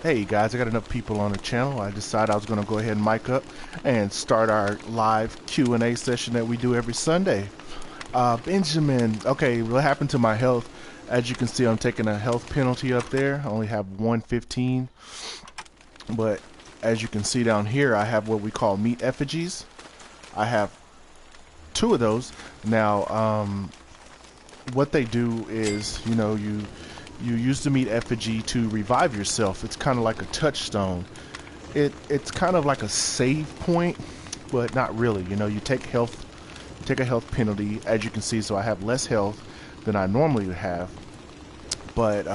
Hey guys, I got enough people on the channel. I decided I was going to go ahead and mic up and start our live Q&A session that we do every Sunday. Benjamin, okay, what happened to my health? As you can see, I'm taking a health penalty up there. I only have 115. But as you can see down here, I have what we call meat effigies. I have 2 of those. Now, what they do is, you use the meat effigy to revive yourself. It's kind of like a touchstone. It's kind of like a save point, but not really. You take a health penalty, as you can see. So I have less health than I normally would have. But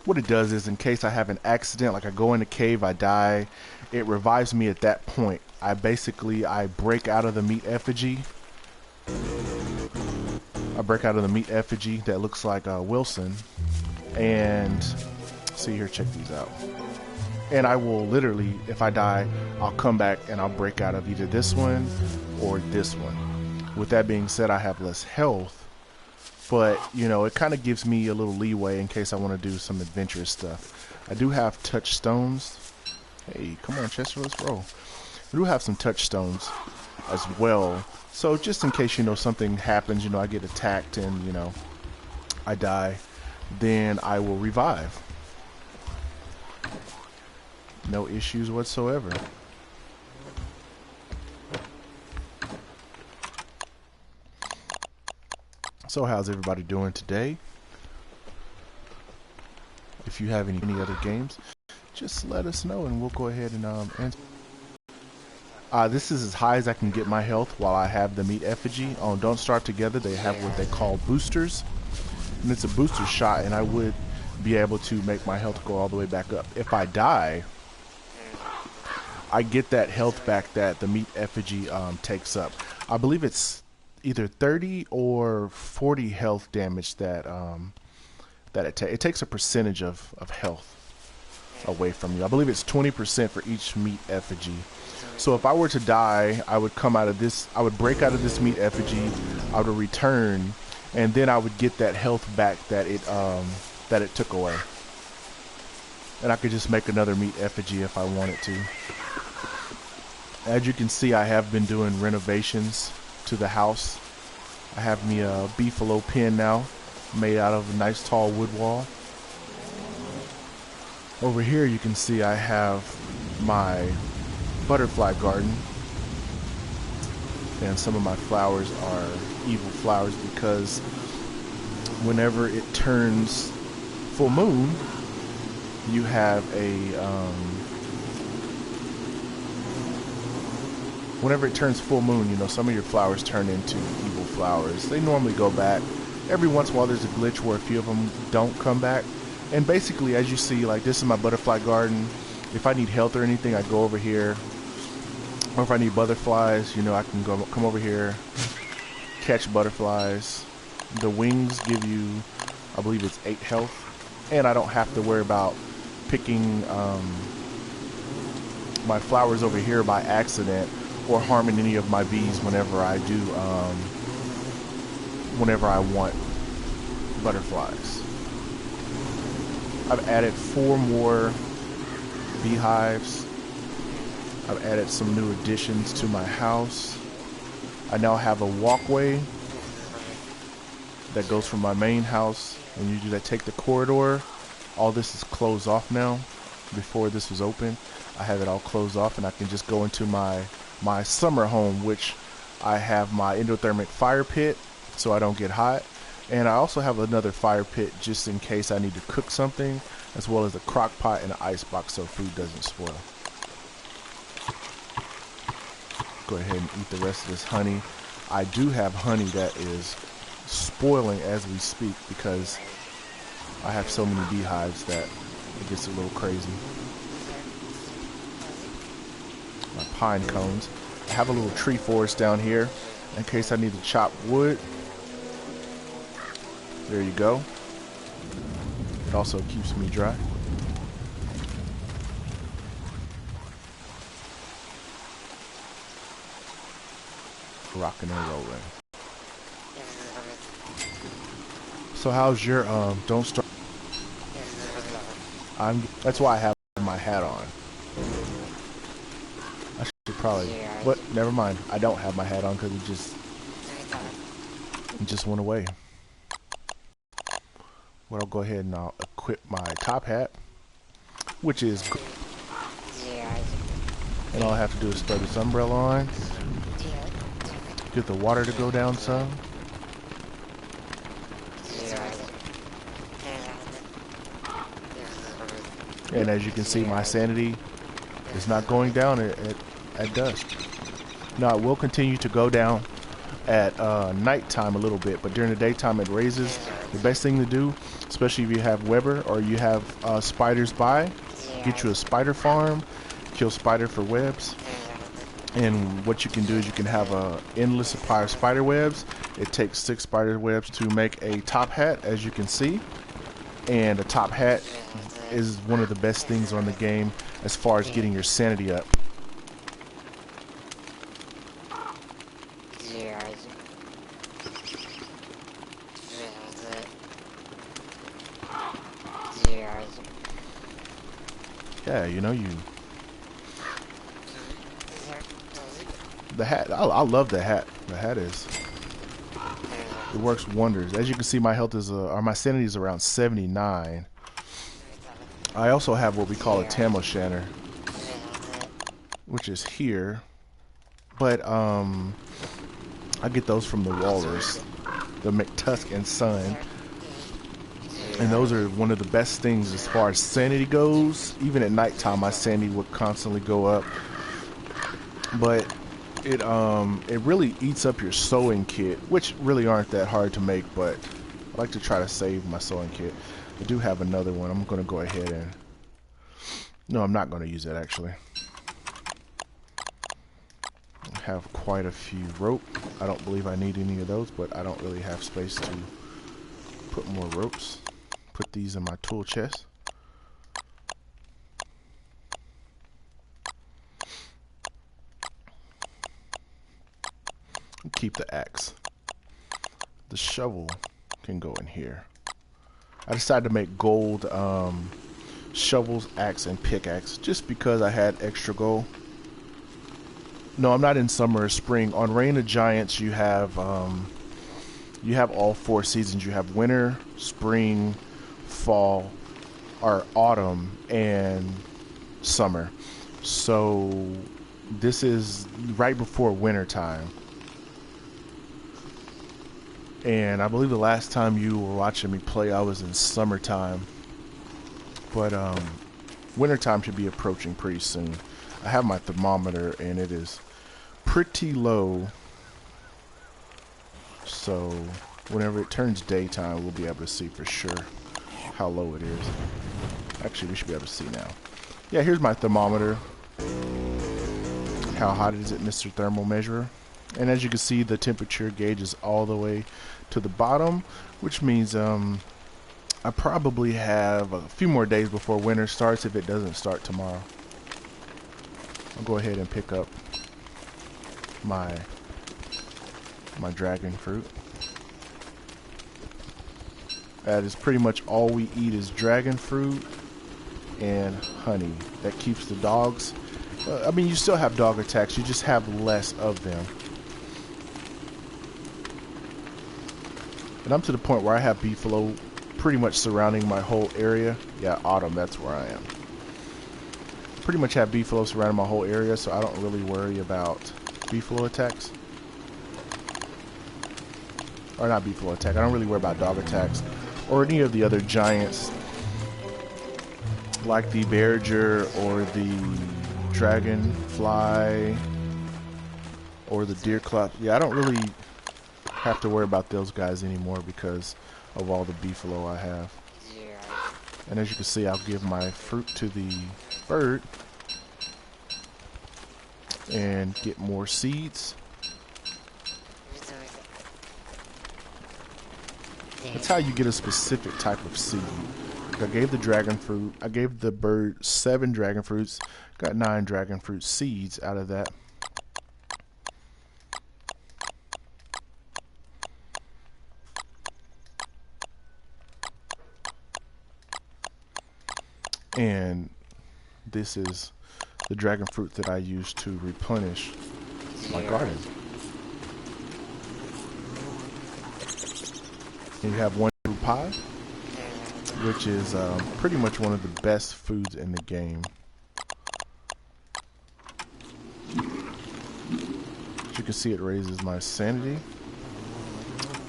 what it does is, in case I have an accident, like I go in a cave, I die, it revives me at that point. I break out of the meat effigy. I break out of the meat effigy that looks like Wilson. And see here, check these out. And I will literally, if I die, I'll come back and I'll break out of either this one or this one. With that being said, I have less health, but it kind of gives me a little leeway in case I want to do some adventurous stuff. I do have touchstones. Hey, come on, Chester, let's roll. I do have some touchstones as well. So just in case, something happens, I get attacked and, I die, then I will revive. No issues whatsoever. So how's everybody doing today? If you have any other games, just let us know and we'll go ahead and answer. This is as high as I can get my health while I have the meat effigy. On Don't Starve Together, they have what they call boosters. And it's a booster shot, and I would be able to make my health go all the way back up. If I die, I get that health back that the meat effigy takes up. I believe it's either 30 or 40 health damage that it takes a percentage of health away from you. I believe it's 20% for each meat effigy. So if I were to die, I would come out of this, I would break out of this meat effigy, I would return, and then I would get that health back that it took away. And I could just make another meat effigy if I wanted to. As you can see, I have been doing renovations to the house. I have me a beefalo pen now, made out of a nice tall wood wall. Over here you can see I have my butterfly garden, and some of my flowers are evil flowers because whenever it turns full moon, you have a whenever it turns full moon, some of your flowers turn into evil flowers. They normally go back. Every once in a while there's a glitch where a few of them don't come back. And basically, as you see, like, this is my butterfly garden. If I need health or anything, I go over here. Or if I need butterflies, I can come over here, catch butterflies. The wings give you, I believe it's 8 health. And I don't have to worry about picking my flowers over here by accident or harming any of my bees whenever I do, whenever I want butterflies. I've added 4 more beehives. I've added some new additions to my house. I now have a walkway that goes from my main house. When you do that, take the corridor. All this is closed off now. Before this was open, I have it all closed off, and I can just go into my summer home, which I have my endothermic fire pit so I don't get hot. And I also have another fire pit just in case I need to cook something, as well as a crock pot and an ice box so food doesn't spoil. Go ahead and eat the rest of this honey. I do have honey that is spoiling as we speak because I have so many beehives that it gets a little crazy. My pine cones. I have a little tree forest down here in case I need to chop wood. There you go. It also keeps me dry. Rocking and rolling. So how's your Don't Start? That's why I have my hat on. I should probably, but never mind. I don't have my hat on because it just went away. Well, I'll go ahead and I'll equip my top hat, which is, and all I have to do is throw this umbrella on, get the water to go down some. And as you can see, my sanity is not going down at dusk. Now, it will continue to go down at nighttime a little bit, but during the daytime it raises. The best thing to do, especially if you have Weber or you have spiders by, get you a spider farm, kill spider for webs. And what you can do is you can have a endless supply of spider webs. It takes 6 spider webs to make a top hat, as you can see. And a top hat is one of the best things on the game as far as getting your sanity up. Yeah, you know, the hat, I love the hat. The hat is, it works wonders. As you can see, my health is, or my sanity is around 79. I also have what we call a Tam O'Shanter, which is here, but I get those from the Walrus, the McTusk and Son, and those are one of the best things as far as sanity goes. Even at nighttime, my sanity would constantly go up, but it really eats up your sewing kit, which really aren't that hard to make, but I like to try to save my sewing kit. I do have another one. I'm going to go ahead and, no, I'm not going to use that actually. I have quite a few rope. I don't believe I need any of those, but I don't really have space to put more ropes. Put these in my tool chest. Keep the axe. The shovel can go in here. I decided to make gold shovels, axe, and pickaxe just because I had extra gold. No, I'm not in summer or spring. On Reign of Giants, you have all 4 seasons. You have winter, spring, fall, or autumn, and summer. So this is right before winter time. And I believe the last time you were watching me play, I was in summertime. But wintertime should be approaching pretty soon. I have my thermometer, and it is pretty low. So whenever it turns daytime, we'll be able to see for sure how low it is. Actually, we should be able to see now. Yeah, here's my thermometer. How hot is it, Mr. Thermal Measurer? And as you can see, the temperature gauge is all the way to the bottom, which means I probably have a few more days before winter starts if it doesn't start tomorrow. I'll go ahead and pick up my dragon fruit. That is pretty much all we eat is dragon fruit and honey. That keeps the dogs. I mean, you still have dog attacks, you just have less of them. And I'm to the point where I have beefalo pretty much surrounding my whole area. Yeah, autumn, that's where I am. Pretty much have beefalo surrounding my whole area, so I don't really worry about beefalo attacks. Or not beefalo attack. I don't really worry about dog attacks or any of the other giants like the Berger or the dragonfly or the deer club. Yeah, I don't really have to worry about those guys anymore because of all the beefalo I have. And as you can see, I'll give my fruit to the bird and get more seeds. That's how you get a specific type of seed. I gave the dragon fruit, I gave the bird 7 dragon fruits, got 9 dragon fruit seeds out of that. And this is the dragon fruit that I use to replenish my garden. And you have one true pie, which is pretty much one of the best foods in the game. As you can see, it raises my sanity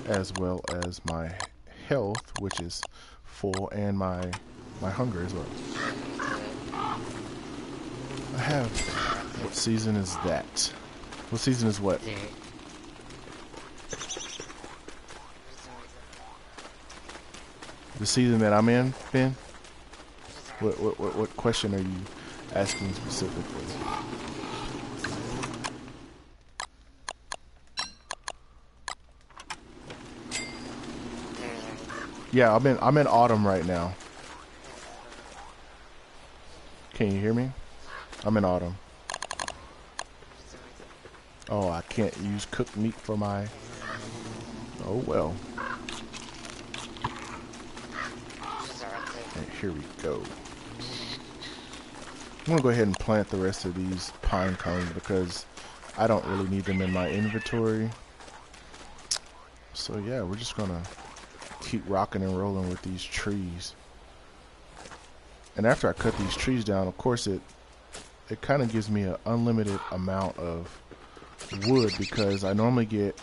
as well as my health, which is full, and my hunger as well. I have, what season is that? What season is what? The season that I'm in, Ben? What question are you asking specifically? Yeah, I'm in autumn right now. Can you hear me? I'm in autumn. Oh, I can't use cooked meat for my... Oh well. And here we go. I'm gonna go ahead and plant the rest of these pine cones because I don't really need them in my inventory. So yeah, we're just gonna keep rocking and rolling with these trees. And after I cut these trees down, of course it kind of gives me an unlimited amount of wood because I normally get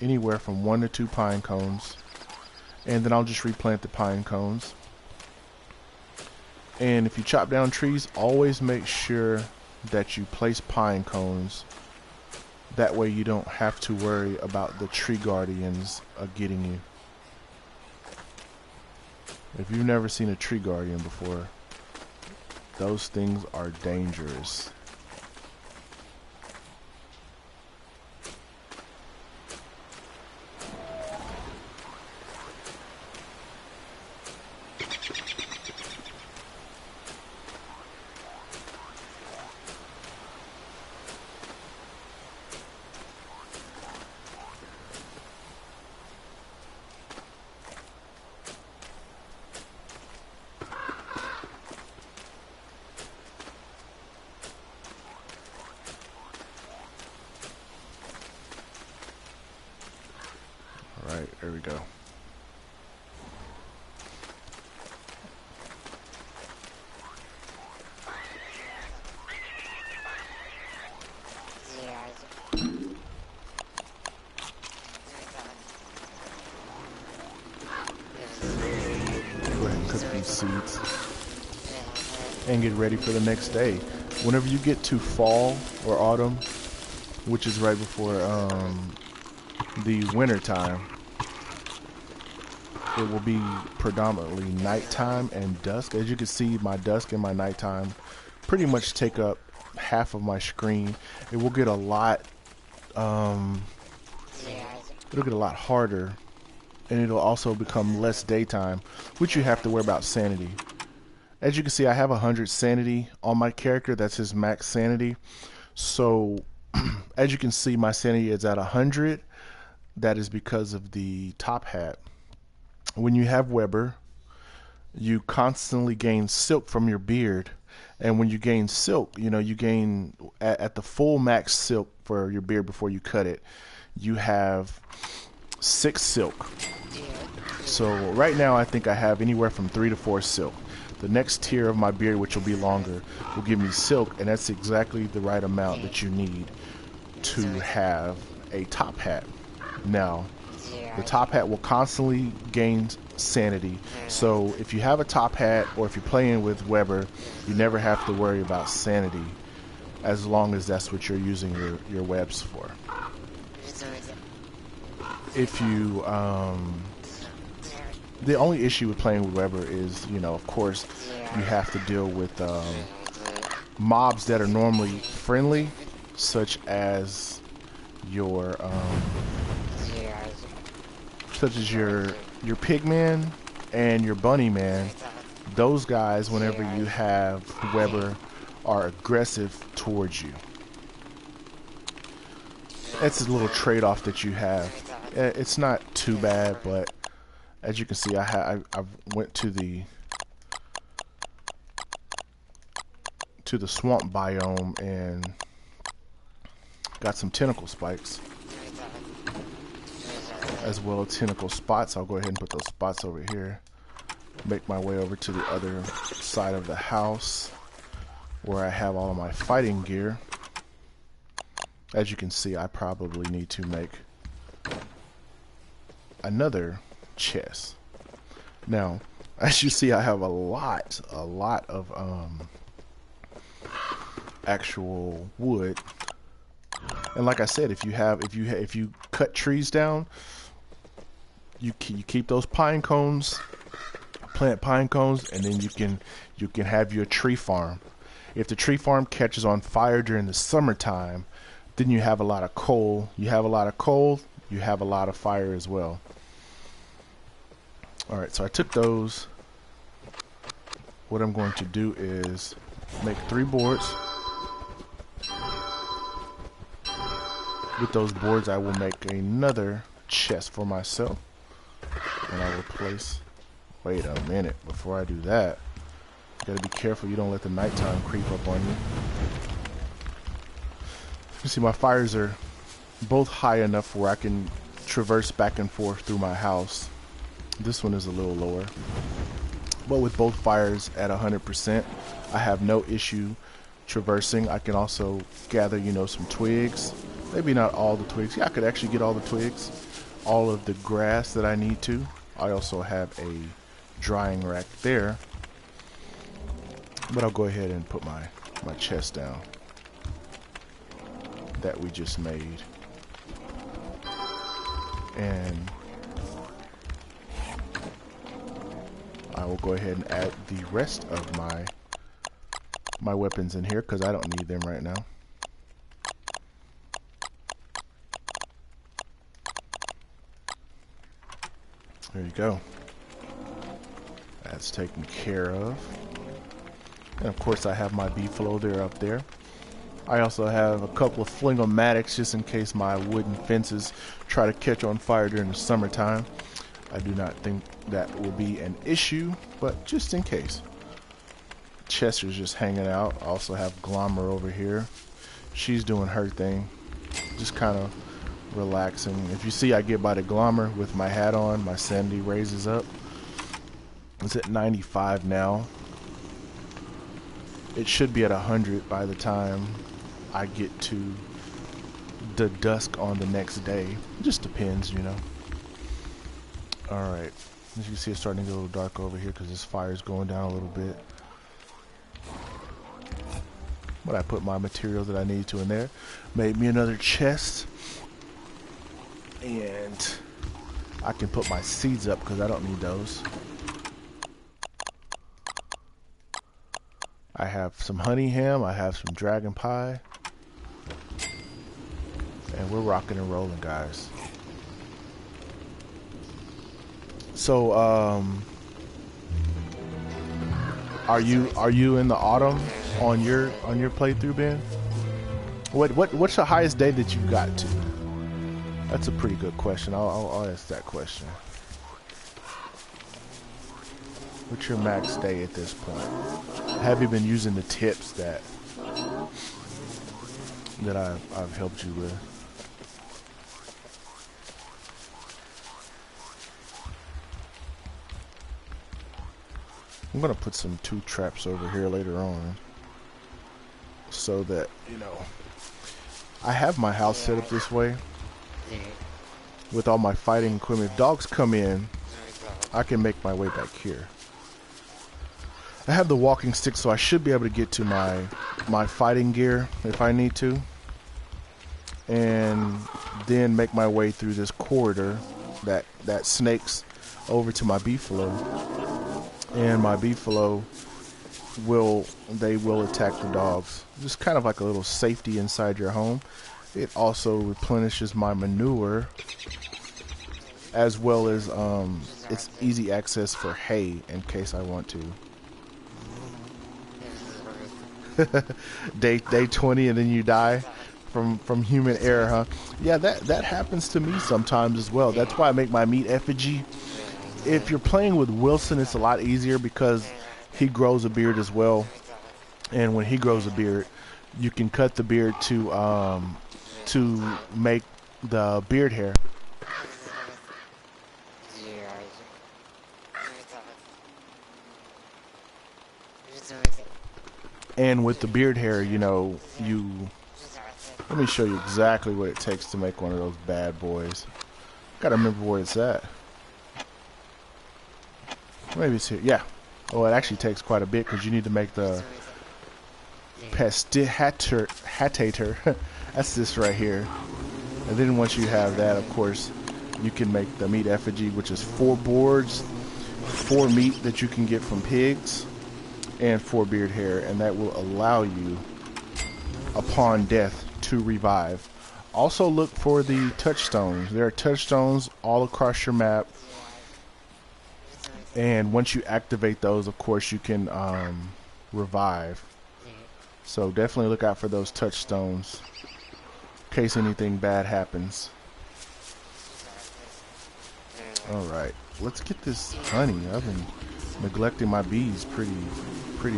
anywhere from 1 to 2 pine cones, and then I'll just replant the pine cones. And if you chop down trees, always make sure that you place pine cones. That way you don't have to worry about the tree guardians getting you. If you've never seen a tree guardian before, those things are dangerous. Alright, there we go. Go ahead and cook these seeds and get ready for the next day. Whenever you get to fall or autumn, which is right before the winter time, it will be predominantly nighttime and dusk. As you can see, my dusk and my nighttime pretty much take up half of my screen. It will get a lot it'll get a lot harder, and it'll also become less daytime, which you have to worry about sanity. As you can see, I have 100 sanity on my character. That's his max sanity. So as you can see, my sanity is at 100. That is because of the top hat. When you have Weber, you constantly gain silk from your beard, and when you gain silk, you know, you gain at the full max silk for your beard before you cut it, you have 6 silk. So right now I think I have anywhere from 3 to 4 silk. The next tier of my beard, which will be longer, will give me silk, and that's exactly the right amount that you need to have a top hat. Now, the top hat will constantly gain sanity, so if you have a top hat or if you're playing with Weber, you never have to worry about sanity as long as that's what you're using your webs for. If you the only issue with playing with Weber is, you know, of course, you have to deal with mobs that are normally friendly, such as your pigman and your bunny man. Those guys, whenever you have Weber, are aggressive towards you. That's a little trade-off that you have. It's not too bad, but as you can see, I went to to the swamp biome and got some tentacle spikes as well as tentacle spots. I'll go ahead and put those spots over here. Make my way over to the other side of the house where I have all of my fighting gear. As you can see, I probably need to make another chest. Now, as you see, I have a lot of actual wood. And like I said, if you cut trees down, you keep those pine cones, plant pine cones, and then you can have your tree farm. If the tree farm catches on fire during the summertime, then you have a lot of coal. You have a lot of coal, you have a lot of fire as well. Alright, so I took those. What I'm going to do is make 3 boards. With those boards, I will make another chest for myself. And I will place... Wait a minute, before I do that, you gotta be careful you don't let the nighttime creep up on you. You see, my fires are both high enough where I can traverse back and forth through my house. This one is a little lower. But with both fires at 100%, I have no issue traversing. I can also gather, you know, some twigs. Maybe not all the twigs. Yeah, I could actually get all the twigs. All of the grass that I need to. I also have a drying rack there. But I'll go ahead and put my chest down that we just made. And I will go ahead and add the rest of my weapons in here because I don't need them right now. There you go. That's taken care of. And of course I have my beefalo there up there. I also have a couple of fling-o-matics just in case my wooden fences try to catch on fire during the summertime. I do not think that will be an issue, but just in case. Chester's just hanging out. I also have Glommer over here. She's doing her thing. Just kind of relaxing. If you see, I get by the Glommer with my hat on. My sanity raises up. It's at 95 now. It should be at 100 by the time I get to the dusk on the next day. It just depends, you know. Alright. As you can see, it's starting to get a little dark over here because this fire is going down a little bit. But I put my materials that I need to in there. Made me another chest. And I can put my seeds up because I don't need those. I have some honey ham. I have some dragon pie. And we're rocking and rolling, guys. So, are you in the autumn on your playthrough, Ben? What's the highest day that you've got to? That's a pretty good question. I'll ask that question. What's your max day at this point? Have you been using the tips that I've helped you with? I'm gonna put some 2 traps over here later on so that, you know, I have my house set up this way with all my fighting equipment. If dogs come in, I can make my way back here. I have the walking stick, so I should be able to get to my fighting gear if I need to, and then make my way through this corridor that snakes over to my beefalo. And my beefalo will attack the dogs. Just kind of like a little safety inside your home. It also replenishes my manure, as well as it's easy access for hay in case I want to. day 20 and then you die from human error, huh? Yeah, that happens to me sometimes as well. That's why I make my meat effigy. If you're playing with Wilson, it's a lot easier because he grows a beard as well. And when he grows a beard, you can cut the beard to make the beard hair. And with the beard hair, you know, let me show you exactly what it takes to make one of those bad boys. Gotta remember where it's at. Maybe it's here. Yeah. Oh, it actually takes quite a bit because you need to make the hatter. That's this right here. And then once you have that, of course, you can make the meat effigy, which is 4 boards, 4 meat that you can get from pigs, and 4 beard hair, and that will allow you, upon death, to revive. Also look for the touchstones. There are touchstones all across your map, and once you activate those, of course, you can revive. So definitely look out for those touchstones in case anything bad happens. Alright, let's get this honey. I've been neglecting my bees pretty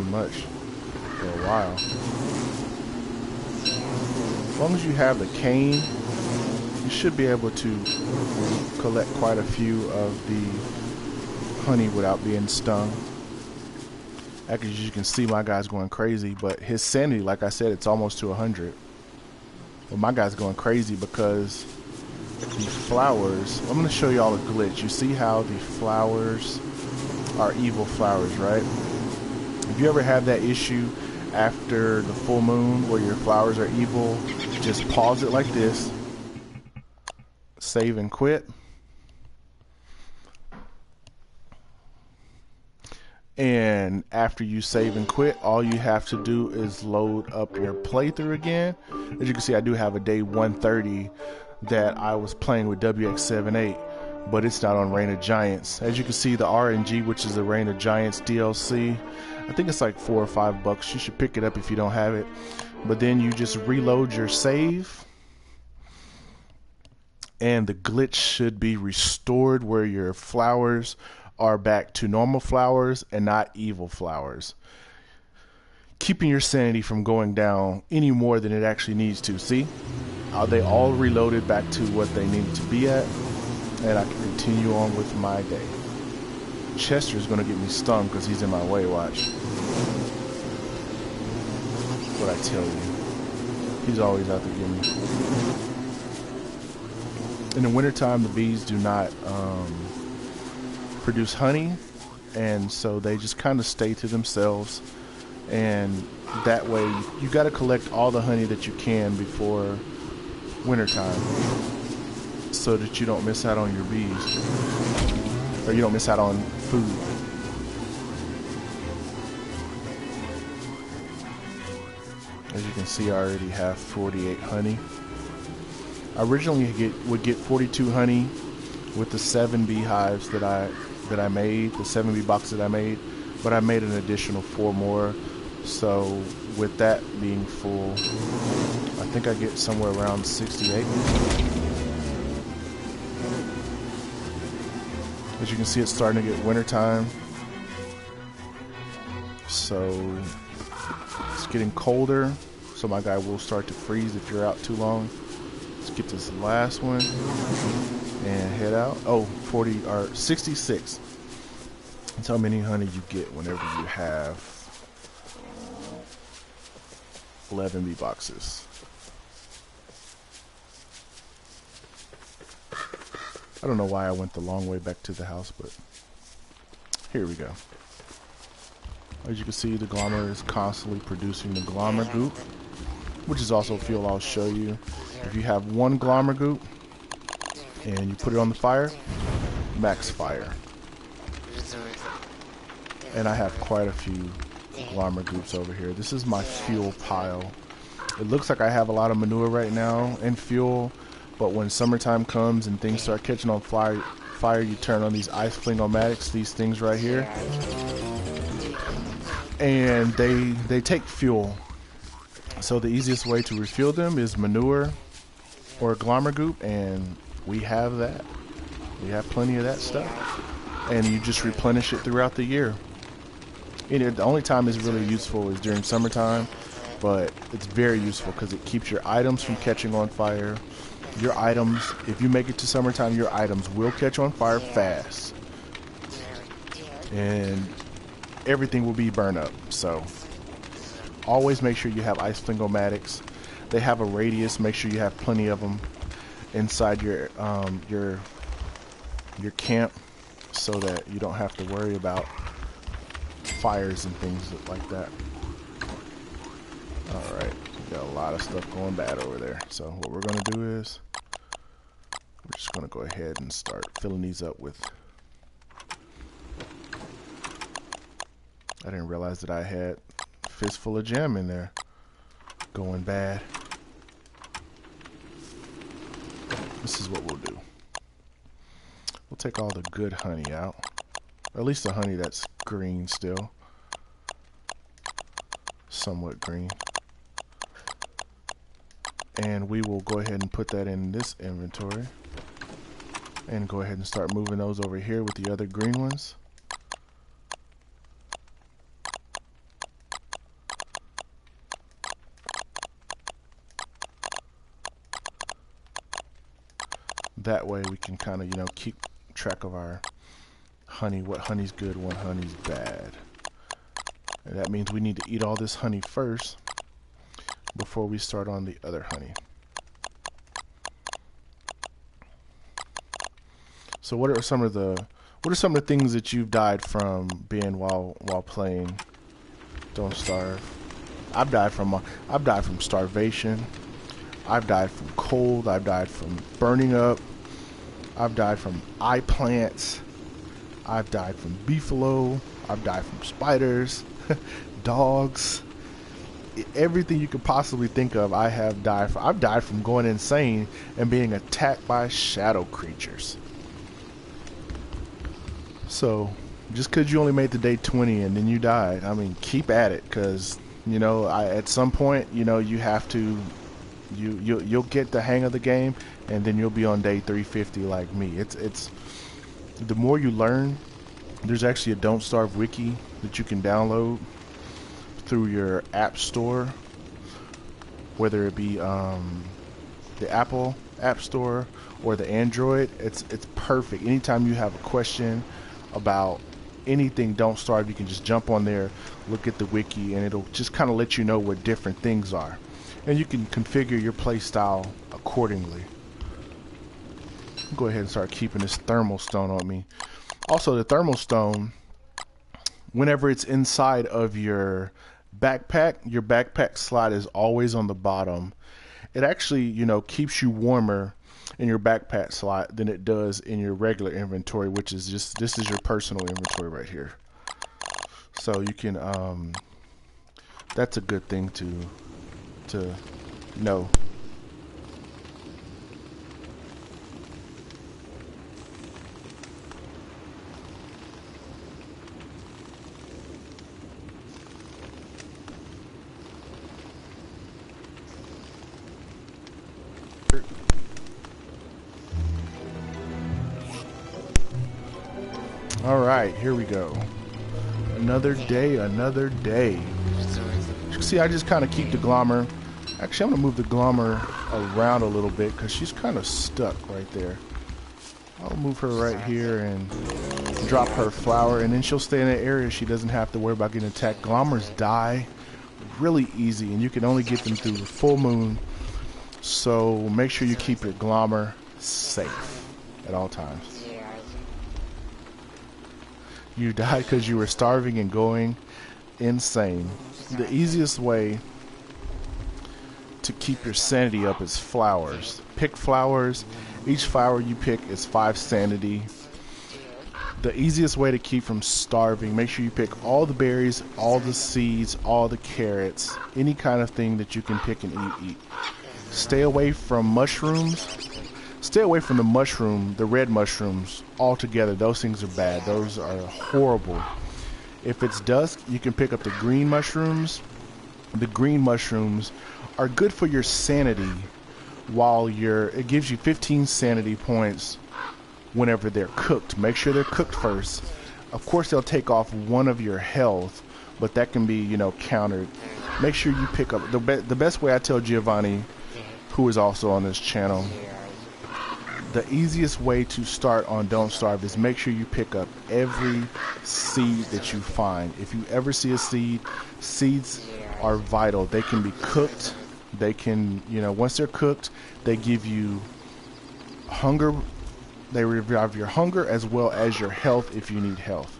much for a while. As long as you have the cane, you should be able to collect quite a few of the honey without being stung. Actually, as you can see, my guy's going crazy, but his sanity, like I said, it's almost to 100. Well, my guy's going crazy because the flowers, I'm going to show you all a glitch. You see how the flowers are evil flowers, right? If you ever have that issue after the full moon where your flowers are evil, just pause it like this, save and quit, and after you save and quit, all you have to do is load up your playthrough again. As you can see, I do have a day 130 that I was playing with WX78, but it's not on Reign of Giants. As you can see, the RNG, which is the Reign of Giants DLC, I think it's like $4 or $5. You should pick it up if you don't have it. But then you just reload your save, and the glitch should be restored where your flowers are back to normal flowers and not evil flowers, keeping your sanity from going down any more than it actually needs to. See, they all reloaded back to what they needed to be at, and I can continue on with my day. Chester's gonna get me stung because he's in my way. Watch what I tell you. He's always out to get me. In the wintertime, the bees do not produce honey, and so they just kind of stay to themselves, and that way you got to collect all the honey that you can before wintertime so that you don't miss out on your bees, or you don't miss out on food. As you can see, I already have 48 honey. I originally would get 42 honey with the 7 beehives that I made, the 7 bee boxes that I made, but I made an additional 4 more. So with that being full, I think I get somewhere around 68. As you can see, it's starting to get wintertime, so it's getting colder, so my guy will start to freeze if you're out too long. Let's get this last one and head out. Oh, 40 or 66. That's how many honey you get whenever you have 11 bee boxes. I don't know why I went the long way back to the house, but here we go. As you can see, the glommer is constantly producing the glommer goop, which is also fuel I'll show you. If you have 1 glommer goop and you put it on the fire, max fire. And I have quite a few glommer goops over here. This is my fuel pile. It looks like I have a lot of manure right now and fuel, but when summertime comes and things start catching on fire, you turn on these ice fling-o-matics, these things right here, and they take fuel. So the easiest way to refuel them is manure or glommer goop, and we have that. We have plenty of that stuff, and you just replenish it throughout the year. The only time it's really useful is during summertime, but it's very useful because it keeps your items from catching on fire. Your items, if you make it to summertime, your items will catch on fire fast. And everything will be burned up. So always make sure you have ice flingomatics. They have a radius. Make sure you have plenty of them inside your camp, so that you don't have to worry about fires and things like that. All right, we got a lot of stuff going bad over there. So what we're gonna do is we're just gonna go ahead and start filling these up with. I didn't realize that I had a fistful of jam in there going bad. This is what we'll do. We'll take all the good honey out. Or at least the honey that's green still. Somewhat green. And we will go ahead and put that in this inventory. And go ahead and start moving those over here with the other green ones. That way we can kind of, you know, keep track of our honey, what honey's good, what honey's bad. And that means we need to eat all this honey first before we start on the other honey. So what are some of the things that you've died from being while playing Don't Starve? I've died from starvation. I've died from cold. I've died from burning up. I've died from eye plants. I've died from beefalo. I've died from spiders, dogs, everything you could possibly think of. I have died from. I've died from going insane and being attacked by shadow creatures. So, just because you only made the day 20 and then you died, I mean, keep at it, because you know, at some point, you know, you have to. You'll get the hang of the game, and then you'll be on day 350 like me. It's the more you learn. There's actually a Don't Starve wiki that you can download through your app store, whether it be the Apple App Store or the Android. It's perfect. Anytime you have a question about anything Don't Starve, you can just jump on there, look at the wiki, and it'll just kind of let you know what different things are. And you can configure your play style accordingly. Go ahead and start keeping this thermal stone on me. Also, the thermal stone, whenever it's inside of your backpack slot is always on the bottom. It actually, you know, keeps you warmer in your backpack slot than it does in your regular inventory, which is just, this is your personal inventory right here. So you can, that's a good thing to know. All right, here we go. Another day, another day. See, I just kind of keep the glommer. Actually, I'm going to move the glommer around a little bit because she's kind of stuck right there. I'll move her right here and drop her flower, and then she'll stay in that area. She doesn't have to worry about getting attacked. Glommers die really easy, and you can only get them through the full moon. So make sure you keep your glommer safe at all times. You died because you were starving and going insane. The easiest way to keep your sanity up is flowers. Pick flowers. Each flower you pick is 5 sanity. The easiest way to keep from starving, make sure you pick all the berries, all the seeds, all the carrots, any kind of thing that you can pick and eat. Stay away from mushrooms. Stay away from the red mushrooms altogether. Those things are bad. Those are horrible. If it's dusk, you can pick up the green mushrooms. The green mushrooms are good for your sanity while it gives you 15 sanity points whenever they're cooked. Make sure they're cooked first. Of course, they'll take off 1 of your health, but that can be, you know, countered. Make sure you pick up the best way. I tell Giovanni, who is also on this channel, the easiest way to start on Don't Starve is make sure you pick up every seed that you find. If you ever see a seed, seeds are vital. They can be cooked. They can, you know, once they're cooked, they give you hunger. They revive your hunger as well as your health if you need health.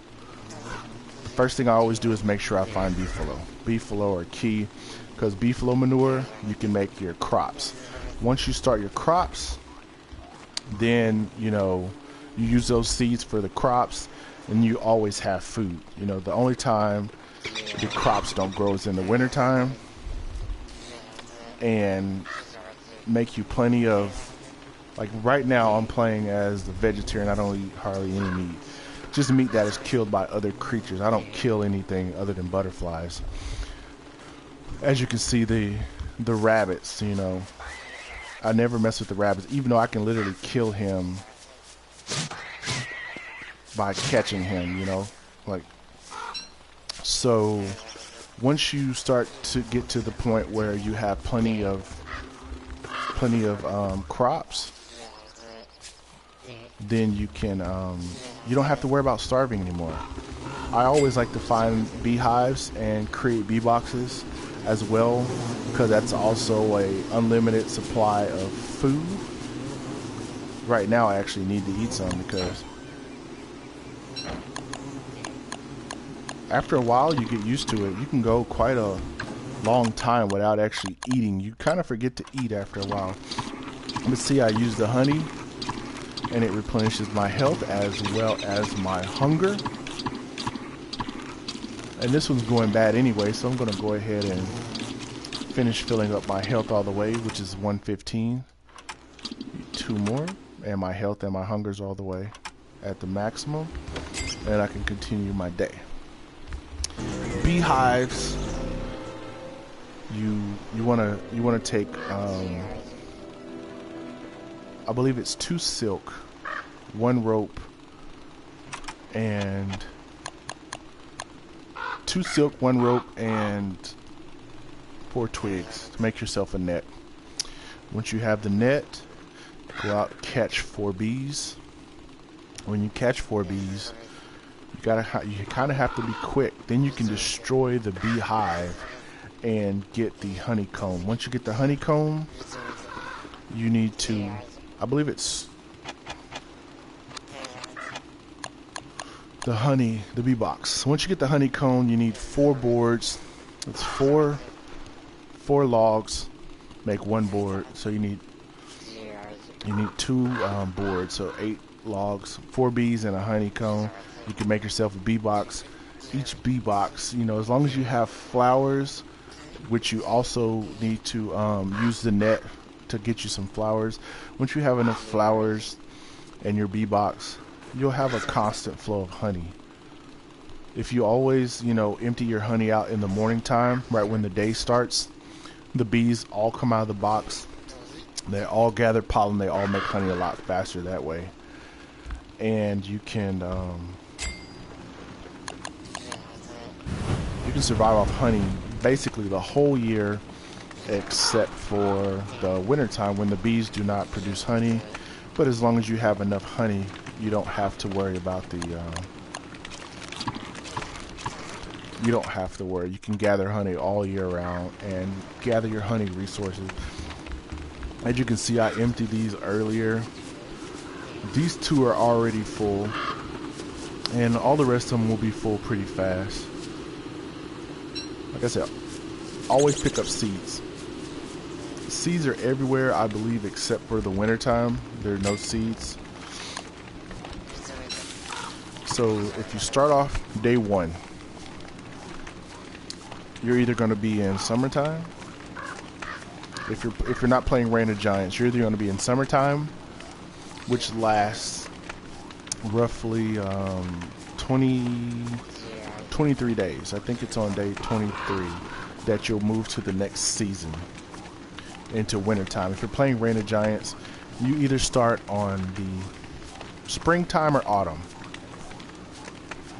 The first thing I always do is make sure I find beefalo. Beefalo are key, because beefalo manure, you can make your crops. Once you start your crops, then, you know, you use those seeds for the crops, and you always have food. You know, the only time the crops don't grow is in the wintertime, and make you plenty of, like right now I'm playing as the vegetarian. I don't eat hardly any meat, just meat that is killed by other creatures. I don't kill anything other than butterflies. As you can see, the rabbits, you know, I never mess with the rabbits, even though I can literally kill him by catching him, you know, like. So once you start to get to the point where you have plenty of crops, then you can you don't have to worry about starving anymore. I always like to find beehives and create bee boxes as well, because that's also a unlimited supply of food. Right now I actually need to eat some, because after a while you get used to it. You can go quite a long time without actually eating. You kind of forget to eat after a while. But see, I use the honey and it replenishes my health as well as my hunger. And this one's going bad anyway, so I'm going to go ahead and finish filling up my health all the way, which is 115. 2 more, and my health and my hunger's all the way at the maximum, and I can continue my day. Beehives, you wanna take I believe it's 2 silk, 1 rope, and 2 silk, 1 rope, and 4 twigs to make yourself a net. Once you have the net, go out and catch 4 bees. When you catch 4 bees, you kind of have to be quick. Then you can destroy the beehive and get the honeycomb. Once you get the honeycomb, you need to, I believe it's the bee box. Once you get the honeycomb, you need 4 boards. It's 4 logs make 1 board, so you need 2 boards, so 8 logs, 4 bees, and a honeycomb. You can make yourself a bee box. Each bee box, you know, as long as you have flowers, which you also need to use the net to get you some flowers. Once you have enough flowers in your bee box, you'll have a constant flow of honey. If you always, you know, empty your honey out in the morning time, right when the day starts, the bees all come out of the box. They all gather pollen. They all make honey a lot faster that way. And you can survive off honey basically the whole year, except for the winter time when the bees do not produce honey. But as long as you have enough honey, you don't have to worry about the you don't have to worry. You can gather honey all year round and gather your honey resources. As you can see, I emptied these earlier. These 2 are already full, and all the rest of them will be full pretty fast. Like I said, always pick up seeds. Seeds are everywhere, I believe, except for the winter time. There are no seeds. So if you start off day 1, you're either going to be in summertime. If you're not playing Reign of Giants, you're either going to be in summertime, which lasts roughly 23 days. I think it's on day 23 that you'll move to the next season, into wintertime. If you're playing Reign of Giants, you either start on the springtime or autumn.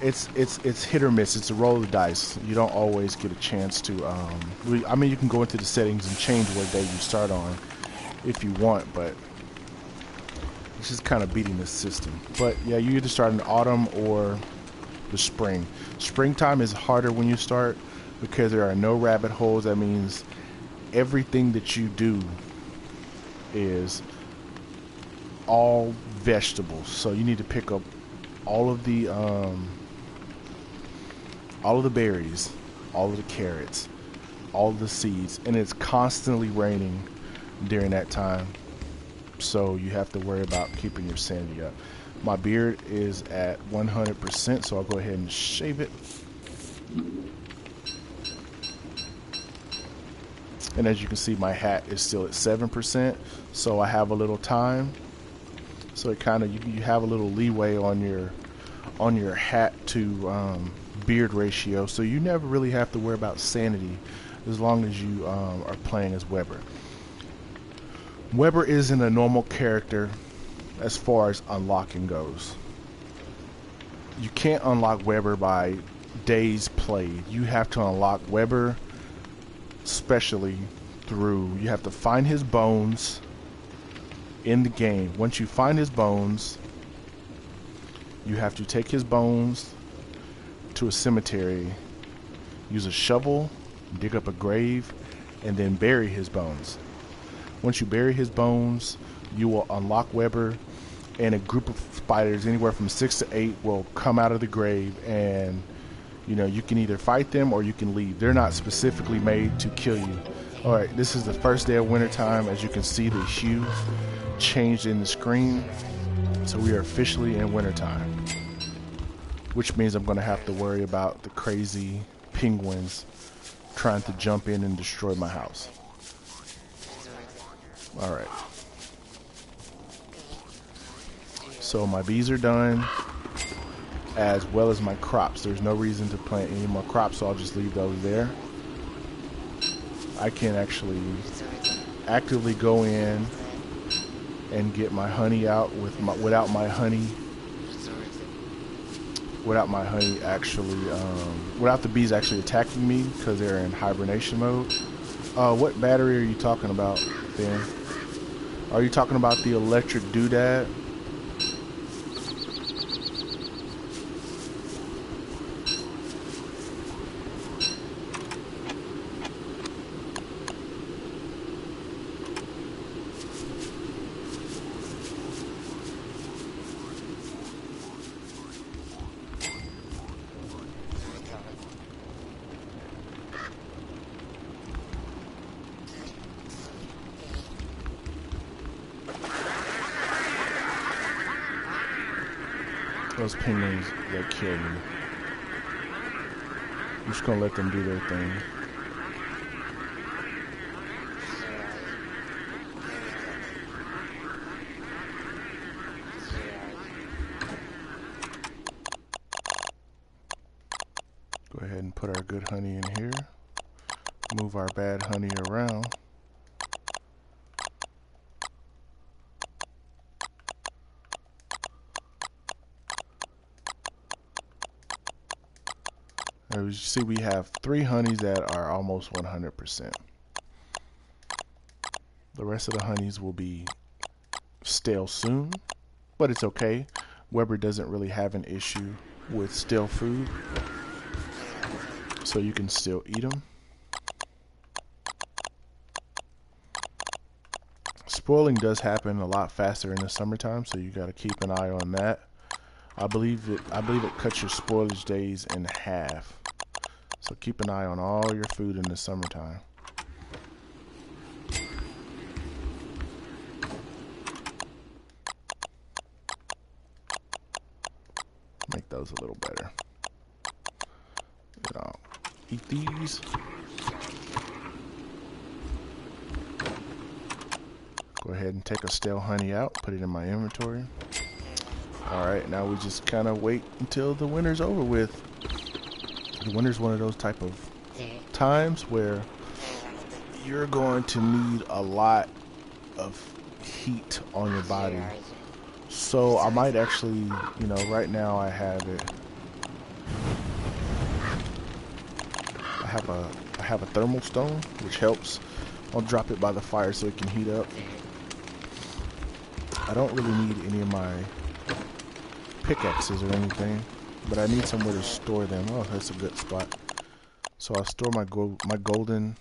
it's hit or miss. It's a roll of the dice. You don't always get a chance to. I mean, you can go into the settings and change what day you start on if you want, but it's just kind of beating the system. But yeah, you either start in autumn or the spring. Springtime is harder when you start because there are no rabbit holes. That means everything that you do is all vegetables. So you need to pick up all of the berries, all of the carrots, all of the seeds, and it's constantly raining during that time. So you have to worry about keeping your sanity up. My beard is at 100%, so I'll go ahead and shave it. And as you can see, my hat is still at 7%, so I have a little time. So it kind of you have a little leeway on your hat to beard ratio, so you never really have to worry about sanity as long as you are playing as Weber. Weber isn't a normal character as far as unlocking goes. You can't unlock Weber by days played. You have to unlock Weber especially through, you have to find his bones in the game. Once you find his bones, you have to take his bones to a cemetery, use a shovel, dig up a grave, and then bury his bones. Once you bury his bones, you will unlock Weber, and a group of spiders, anywhere from 6 to 8, will come out of the grave, and you can either fight them or you can leave. They're not specifically made to kill you. Alright, this is the first day of wintertime. As you can see, the hue changed in the screen, so we are officially in wintertime, which means I'm going to have to worry about the crazy penguins trying to jump in and destroy my house. Alright, so my bees are done, as well as my crops. There's no reason to plant any more crops, so I'll just leave those there. I can actually actively go in and get my honey out without my honey without the bees actually attacking me, because they're in hibernation mode. What battery are you talking about, Ben? Are you talking about the electric doodad? Those penguins, they kill me. I'm just gonna let them do their thing. Go ahead and put our good honey in here. Move our bad honey around. As you see, we have 3 honeys that are almost 100%. The rest of the honeys will be stale soon, but it's okay. Weber doesn't really have an issue with stale food, so you can still eat them. Spoiling does happen a lot faster in the summertime, so you got to keep an eye on that. I believe it cuts your spoilage days in half. So keep an eye on all your food in the summertime. Make those a little better. Eat these. Go ahead and take a stale honey out, put it in my inventory. Alright, now we just kind of wait until the winter's over with. The winter's one of those type of times where you're going to need a lot of heat on your body. So I might actually, right now I have it I have a thermal stone, which helps. I'll drop it by the fire so it can heat up. I don't really need any of my pickaxes or anything, but I need somewhere to store them. Oh, that's a good spot. So I'll store my golden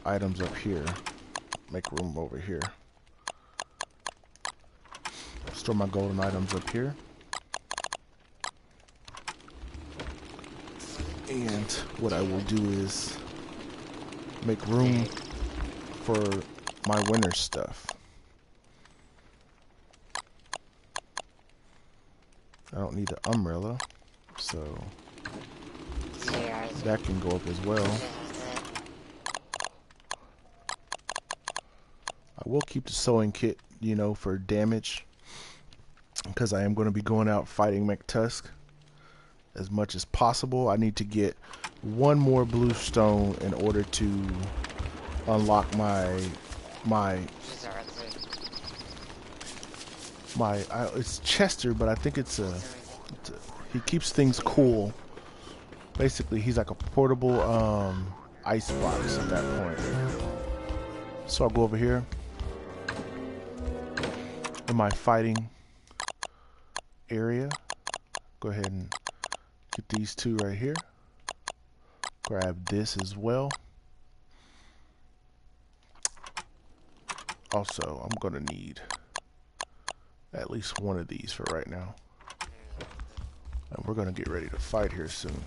items up here. Make room over here. Store my golden items up here. And what I will do is make room for my winter stuff. I don't need an umbrella, so that can go up as well. I will keep the sewing kit, you know, for damage, because I am going to be going out fighting McTusk as much as possible. I need to get one more blue stone in order to unlock it's Chester, but I think he keeps things cool. Basically, he's like a portable ice box at that point. So I'll go over here in my fighting area. Go ahead and get these two right here. Grab this as well. Also, I'm gonna need at least one of these for right now. And we're gonna get ready to fight here soon.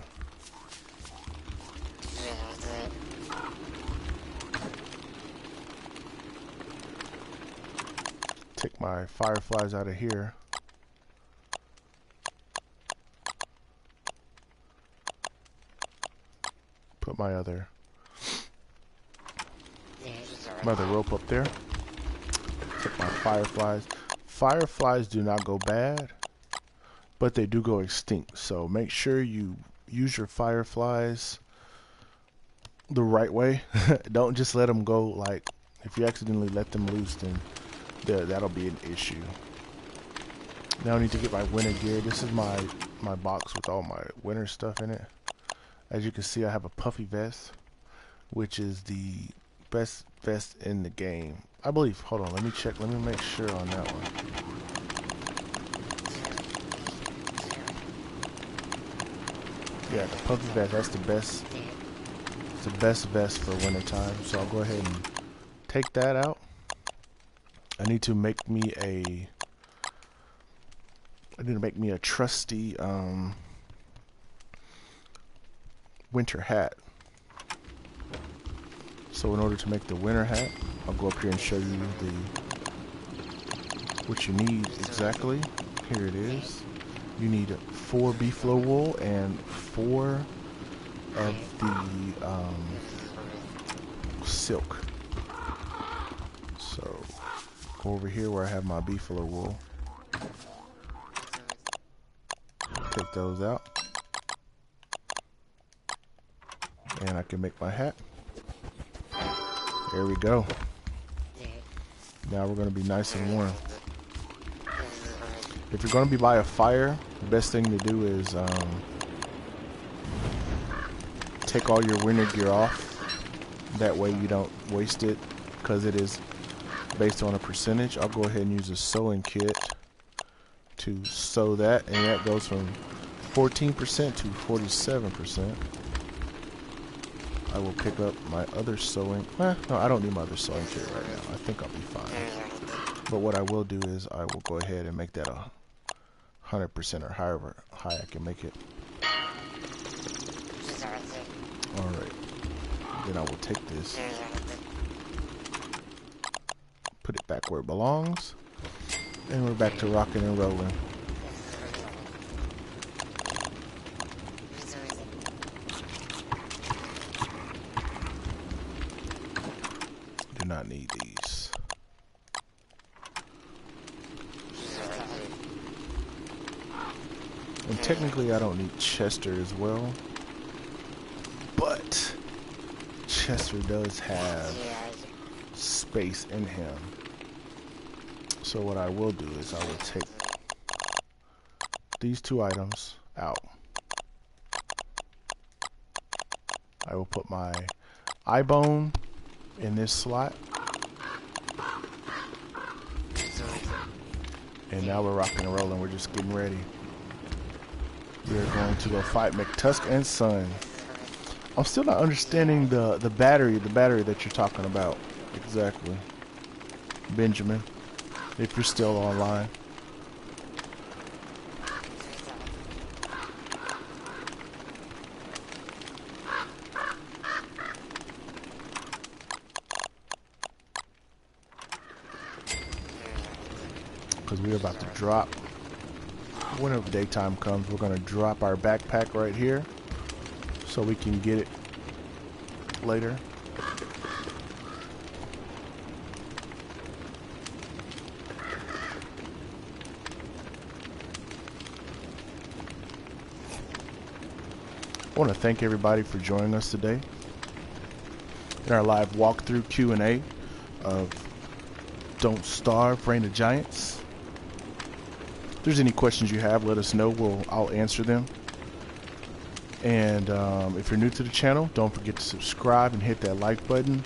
Take my fireflies out of here. Put my other rope up there. Take my fireflies. Fireflies do not go bad, but they do go extinct. So make sure you use your fireflies the right way. Don't just let them go. Like, if you accidentally let them loose, then that'll be an issue. Now I need to get my winter gear. This is my box with all my winter stuff in it. As you can see, I have a puffy vest, which is the best vest in the game, I believe. Hold on, let me check. Let me make sure on that one. Yeah, the puffy vest. That's the best. It's the best vest for wintertime. So I'll go ahead and take that out. I need to make me a trusty winter hat. So in order to make the winter hat, I'll go up here and show you what you need exactly. Here it is. You need 4 beefalo wool and 4 of the silk. So go over here where I have my beefalo wool. Take those out. And I can make my hat. There we go. Now we're going to be nice and warm. If you're going to be by a fire, the best thing to do is take all your winter gear off. That way you don't waste it, because it is based on a percentage. I'll go ahead and use a sewing kit to sew that, and that goes from 14% to 47%. I will pick up my other sewing. No, I don't need my other sewing kit right now. I think I'll be fine. But what I will do is I will go ahead and make that 100% or however high I can make it. Alright. Then I will take this, put it back where it belongs, and we're back to rocking and rolling. Do not need these. And technically I don't need Chester as well, but Chester does have space in him. So what I will do is I will take these 2 items out. I will put my eye bone in this slot. And now we're rocking and rolling. We're just getting ready. We're going to go fight McTusk and Son. I'm still not understanding the battery that you're talking about. Exactly. Benjamin, if you're still online. Because we're about to drop. Whenever daytime comes, we're going to drop our backpack right here so we can get it later. I want to thank everybody for joining us today in our live walkthrough Q&A of Don't Starve, Reign of Giants. If there's any questions you have, let us know. I'll answer them. And if you're new to the channel, don't forget to subscribe and hit that like button.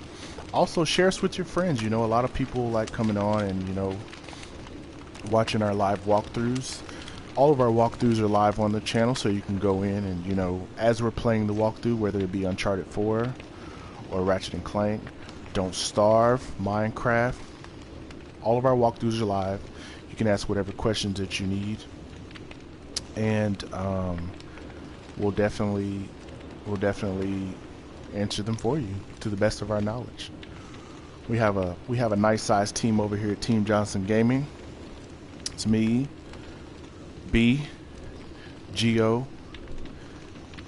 Also, share us with your friends. You know, a lot of people like coming on and, you know, watching our live walkthroughs. All of our walkthroughs are live on the channel, so you can go in and, you know, as we're playing the walkthrough, whether it be Uncharted 4 or Ratchet and Clank, Don't Starve, Minecraft, all of our walkthroughs are live. You can ask whatever questions that you need, and we'll definitely answer them for you to the best of our knowledge. We have a nice sized team over here at Team Johnson Gaming. It's me, B, Gio,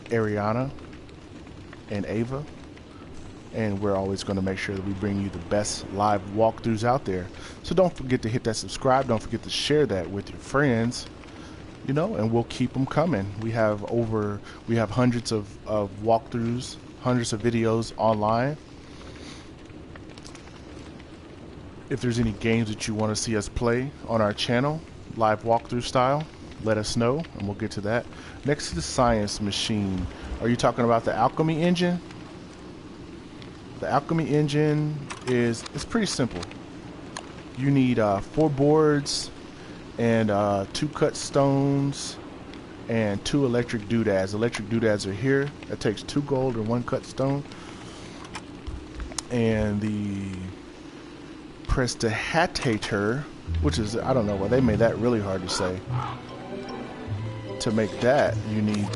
Ariana, and Ava. And we're always going to make sure that we bring you the best live walkthroughs out there. So don't forget to hit that subscribe. Don't forget to share that with your friends. You know, and we'll keep them coming. We have hundreds of walkthroughs, hundreds of videos online. If there's any games that you want to see us play on our channel, live walkthrough style, let us know, and we'll get to that. Next to the science machine, are you talking about the alchemy engine? The alchemy engine it's pretty simple. You need 4 boards and 2 cut stones and 2 electric doodads. Electric doodads are here. That takes 2 gold and 1 cut stone. And the prestidigitator, which is, I don't know why they made that really hard to say. To make that, you need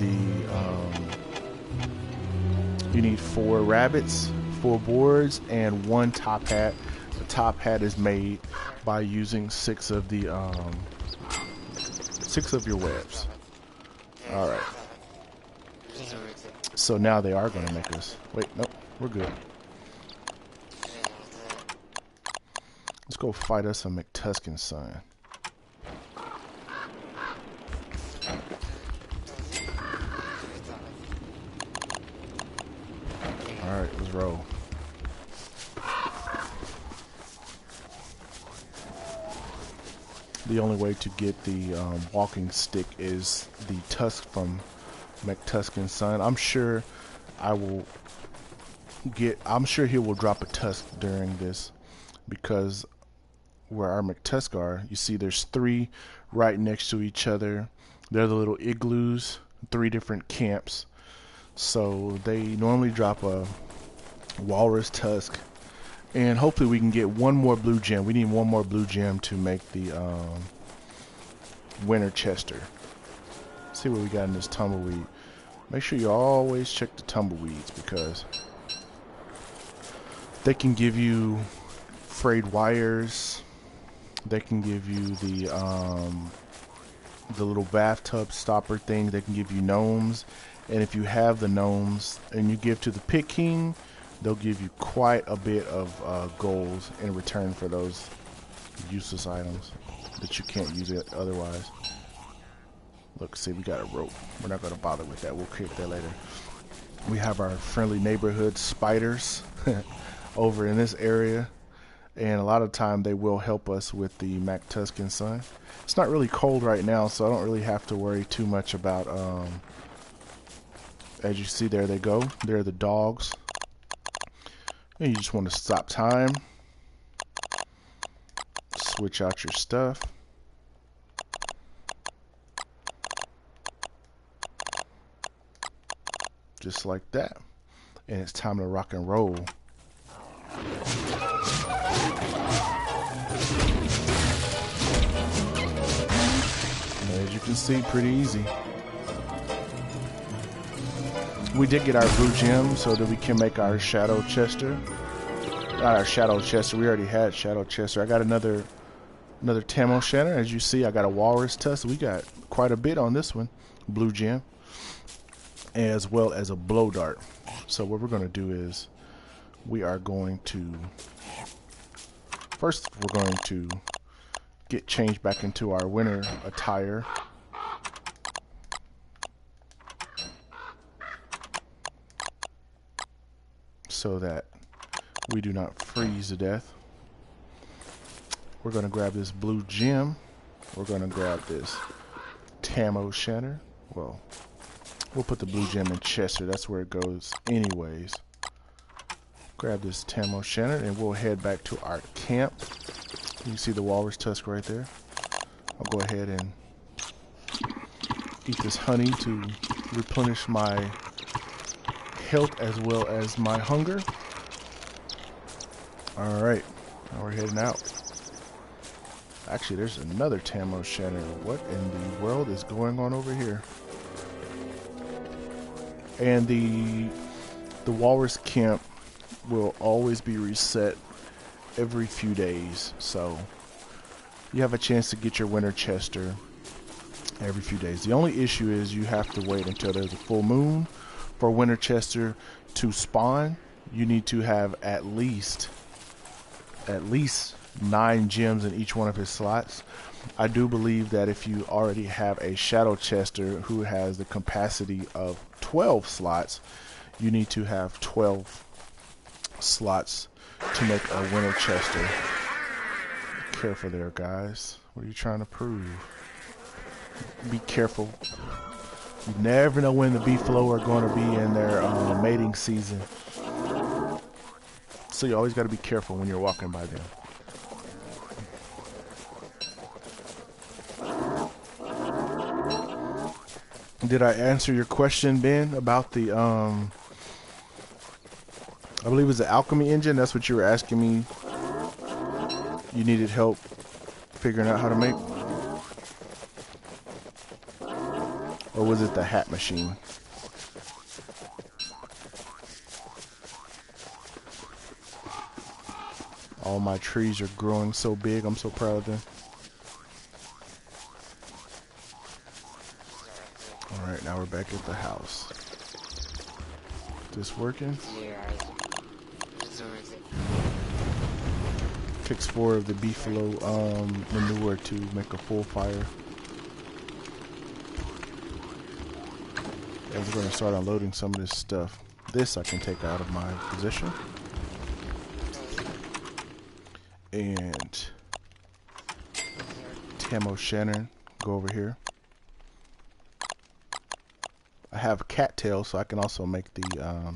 4 rabbits, 4 boards, and 1 top hat. The top hat is made by using 6 of the 6 of your webs. All right. So now they are going to make us. Wait, nope, we're good. Let's go fight us a McTusk and Son. Alright, let's roll. The only way to get the walking stick is the tusk from McTusk and Son. I'm sure he will drop a tusk during this, because where our McTusk are, you see there's 3 right next to each other. They're the little igloos, 3 different camps. So they normally drop a walrus tusk, and hopefully we can get 1 more blue gem. We need 1 more blue gem to make the winter chester. Let's see what we got in this tumbleweed. Make sure you always check the tumbleweeds, because they can give you frayed wires. They can give you the little bathtub stopper thing. They can give you gnomes. And if you have the gnomes and you give to the Pit King, they'll give you quite a bit of gold in return for those useless items that you can't use it otherwise. Look, see, we got a rope. We're not going to bother with that. We'll keep that later. We have our friendly neighborhood spiders over in this area. And a lot of time they will help us with the McTusk and Son. It's not really cold right now, so I don't really have to worry too much about As you see, there they go. They're the dogs. And you just want to stop time. Switch out your stuff. Just like that. And it's time to rock and roll. As you can see, pretty easy. We did get our blue gem so that we can make our shadow chester. Not our shadow chester, we already had shadow chester. I got another Tamo Shanner. As you see, I got a walrus tusk. We got quite a bit on this one. Blue gem. As well as a blow dart. So what we're going to do is we are going to first we're going to get changed back into our winter attire. So that we do not freeze to death. We're going to grab this blue gem. We're going to grab this Tamo Shanner. Well, we'll put the blue gem in Chester. That's where it goes anyways. Grab this Tamo Shanner and we'll head back to our camp. You can see the walrus tusk right there. I'll go ahead and eat this honey to replenish my health as well as my hunger. Alright, now we're heading out. Actually, there's another Tamo Shanner. What in the world is going on over here? And the walrus camp will always be reset every few days, so you have a chance to get your winter chester every few days. The only issue is you have to wait until there's a full moon for winter chester to spawn. You need to have at least 9 gems in each one of his slots. I do believe that if you already have a shadow chester who has the capacity of 12 slots, you need to have 12 slots to make a winter chester. Be careful there, guys. What are you trying to prove? Be careful. You never know when the beefalo are going to be in their mating season. So you always got to be careful when you're walking by them. Did I answer your question, Ben, about the I believe it was the alchemy engine? That's what you were asking me. You needed help figuring out how to make? Or was it the hat machine? All my trees are growing so big. I'm so proud of them. Alright, now we're back at the house. This working? Takes 4 of the beefalo manure to make a full fire. And we're going to start unloading some of this stuff. This I can take out of my possession. And Tamo Shannon, go over here. I have a cattail, so I can also make the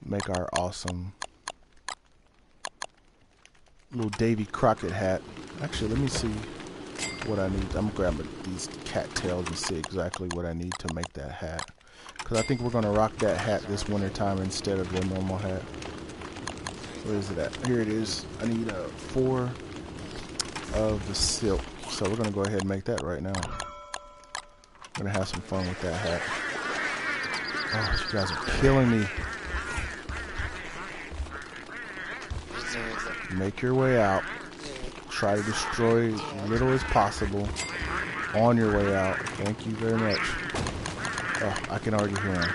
make our awesome little Davy Crockett hat. Actually, let me see what I need. I'm grabbing these cattails and see exactly what I need to make that hat. Because I think we're going to rock that hat this winter time instead of the normal hat. Where is it at? Here it is. I need 4 of the silk. So we're going to go ahead and make that right now. I'm going to have some fun with that hat. Oh, you guys are killing me. Make your way out. Try to destroy as little as possible on your way out. Thank you very much. Oh, I can already hear him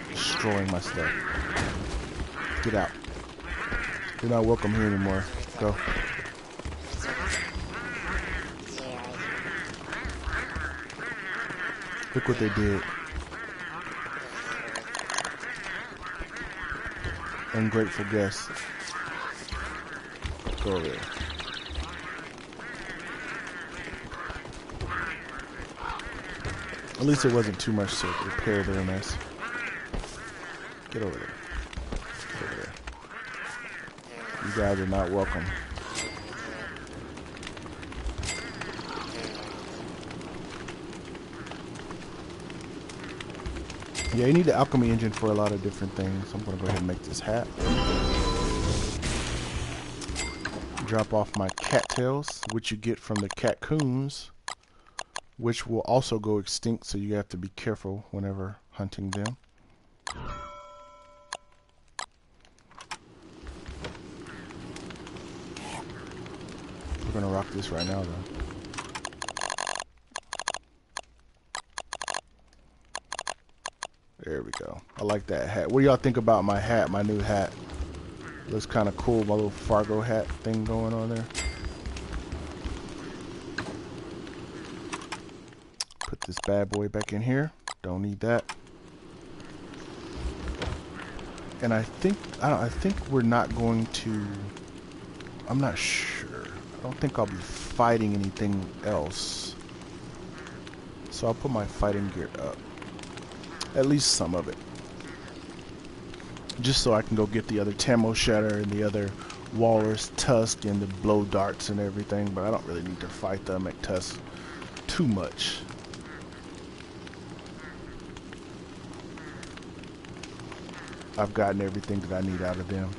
destroying my stuff. Get out. You're not welcome here anymore. Go. Look what they did. Ungrateful guests. Go over there. At least it wasn't too much to repair their mess. Get over there. Get over there. You guys are not welcome. Yeah, you need the alchemy engine for a lot of different things. I'm gonna go ahead and make this hat. Drop off my cattails, which you get from the catcoons, which will also go extinct, so you have to be careful whenever hunting them. We're gonna rock this right now, though. There we go. I like that hat. What do y'all think about my hat, my new hat? Looks kind of cool, my little Fargo hat thing going on there. Put this bad boy back in here. Don't need that. And I think we're not going to. I'm not sure. I don't think I'll be fighting anything else. So I'll put my fighting gear up. At least some of it. Just so I can go get the other Tamo Shatter and the other Walrus Tusk and the Blow Darts and everything. But I don't really need to fight the McTusk too much. I've gotten everything that I need out of them.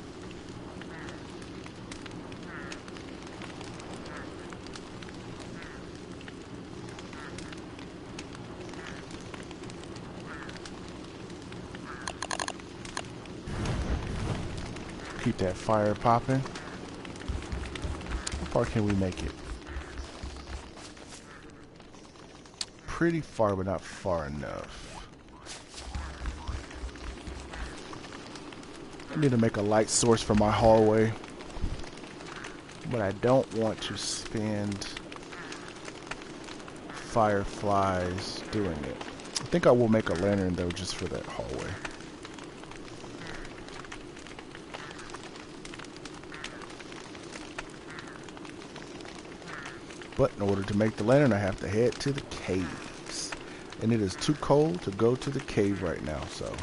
Keep that fire popping. How far can we make it? Pretty far, but not far enough. I need to make a light source for my hallway, but I don't want to spend fireflies doing it. I think I will make a lantern though, just for that hallway. But in order to make the lantern, I have to head to the caves. And it is too cold to go to the cave right now, so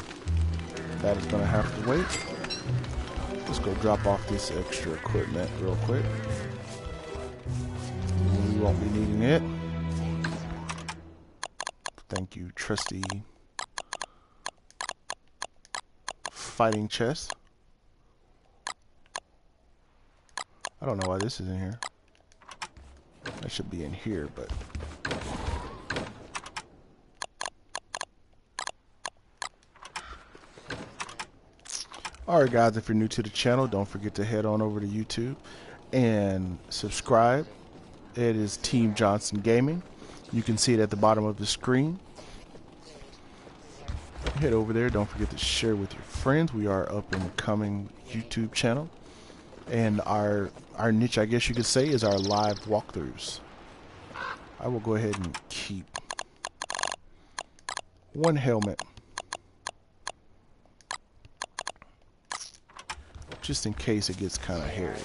that is going to have to wait. Let's go drop off this extra equipment real quick. We won't be needing it. Thank you, trusty fighting chest. I don't know why this is in here. That should be in here, but alright guys, if you're new to the channel, don't forget to head on over to YouTube and subscribe. It is Team Johnson Gaming. You can see it at the bottom of the screen. Head over there. Don't forget to share with your friends. We are up and coming YouTube channel. And our niche, I guess you could say, is our live walkthroughs. I will go ahead and keep one helmet, just in case it gets kind of hairy.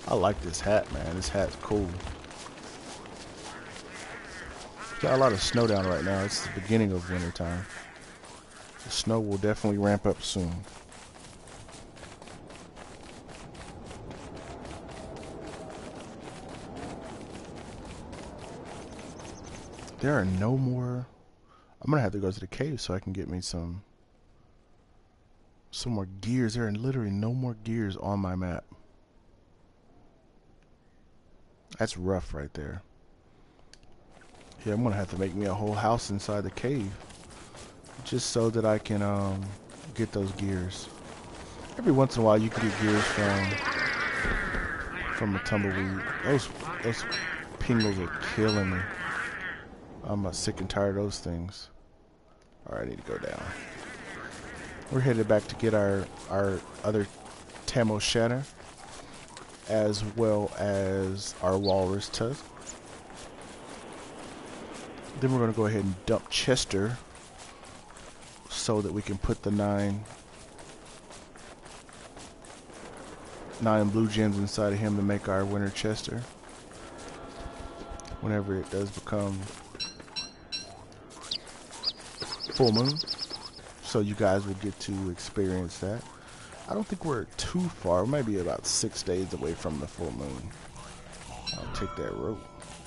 I like this hat, man. This hat's cool. Got a lot of snow down right now. It's the beginning of winter time. The snow will definitely ramp up soon. There are no more. I'm gonna have to go to the cave so I can get me some more gears. There are literally no more gears on my map. That's rough right there. Yeah, I'm gonna have to make me a whole house inside the cave just so that I can get those gears. Every once in a while you can get gears from a tumbleweed. Those pingles are killing me. I'm sick and tired of those things. Alright, I need to go down. We're headed back to get our other Tamo Shatter, as well as our Walrus Tusk. Then we're going to go ahead and dump Chester so that we can put the nine blue gems inside of him to make our winter Chester whenever it does become full moon, so you guys will get to experience that. I don't think we're too far. We might be about 6 days away from the full moon. I'll take that rope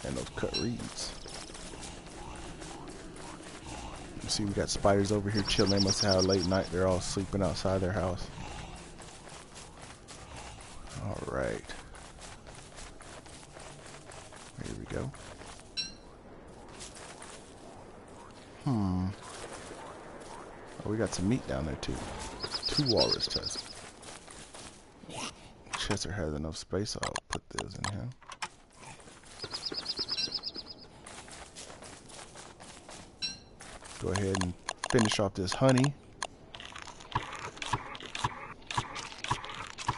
and those cut reeds. You see, we got spiders over here chilling. They must have had a late night. They're all sleeping outside their house. All right. Here we go. Oh, we got some meat down there too. 2 walrus tusks. Chester has enough space, so I'll put those in here. Go ahead and finish off this honey.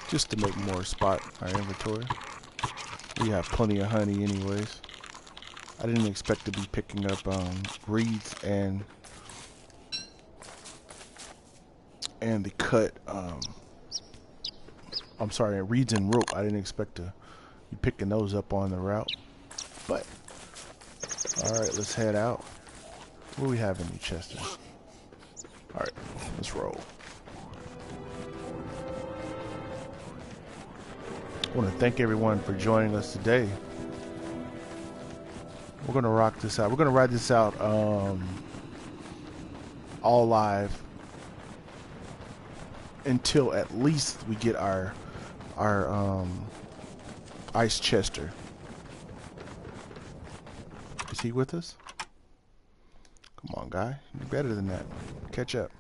Just to make more spot in our inventory. We have plenty of honey anyways. I didn't expect to be picking up reeds and the cut I'm sorry, reeds and rope. I didn't expect to be picking those up on the route. But alright, let's head out. What do we have in you, Chester? Alright, let's roll. I want to thank everyone for joining us today. We're going to rock this out. We're going to ride this out all live until at least we get our ice Chester. Is he with us? Come on, guy. You're better than that. Catch up.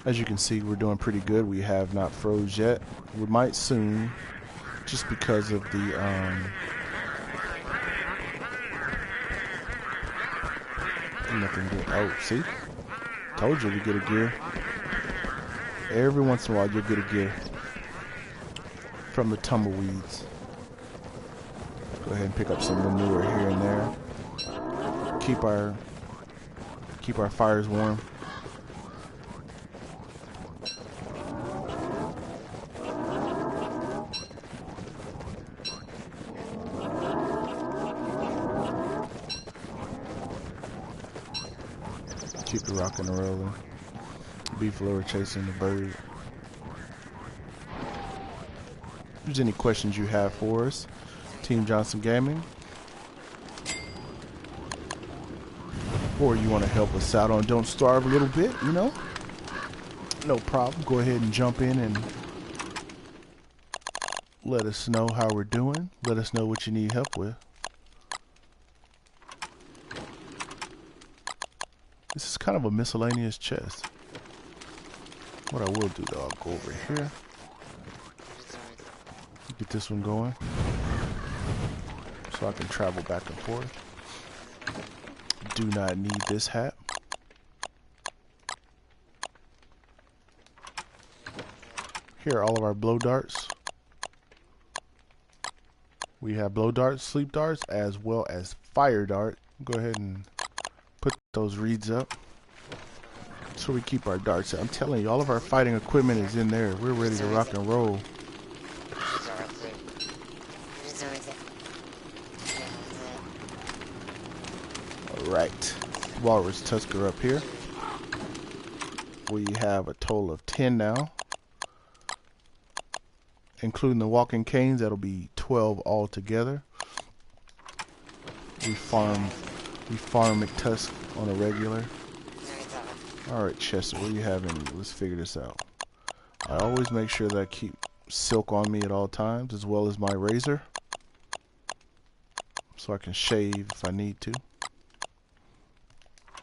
As you can see, we're doing pretty good. We have not froze yet. We might soon, just because of the nothing good. Oh, see? Told you to get a gear. Every once in a while, you'll get a gear from the tumbleweeds. Go ahead and pick up some manure here and there. Keep our fires warm. Keep it rocking and rolling. Beef lure chasing the bird. If there's any questions you have for us, Team Johnson Gaming, or you want to help us out on Don't Starve a little bit, you know, no problem. Go ahead and jump in and let us know how we're doing. Let us know what you need help with. This is kind of a miscellaneous chest. What I will do though, I'll go over here. Get this one going. So I can travel back and forth. Do not need this hat. Here are all of our blow darts. We have blow darts, sleep darts, as well as fire dart. Go ahead and put those reeds up so we keep our darts out. I'm telling you, all of our fighting equipment is in there. We're ready to rock and roll. Alright, walrus tusker up here. We have a total of 10 now, including the walking canes. That'll be 12 altogether. We farm McTusk on a regular. Alright, Chester, what do you have in you? Let's figure this out. I always make sure that I keep silk on me at all times, as well as my razor, so I can shave if I need to.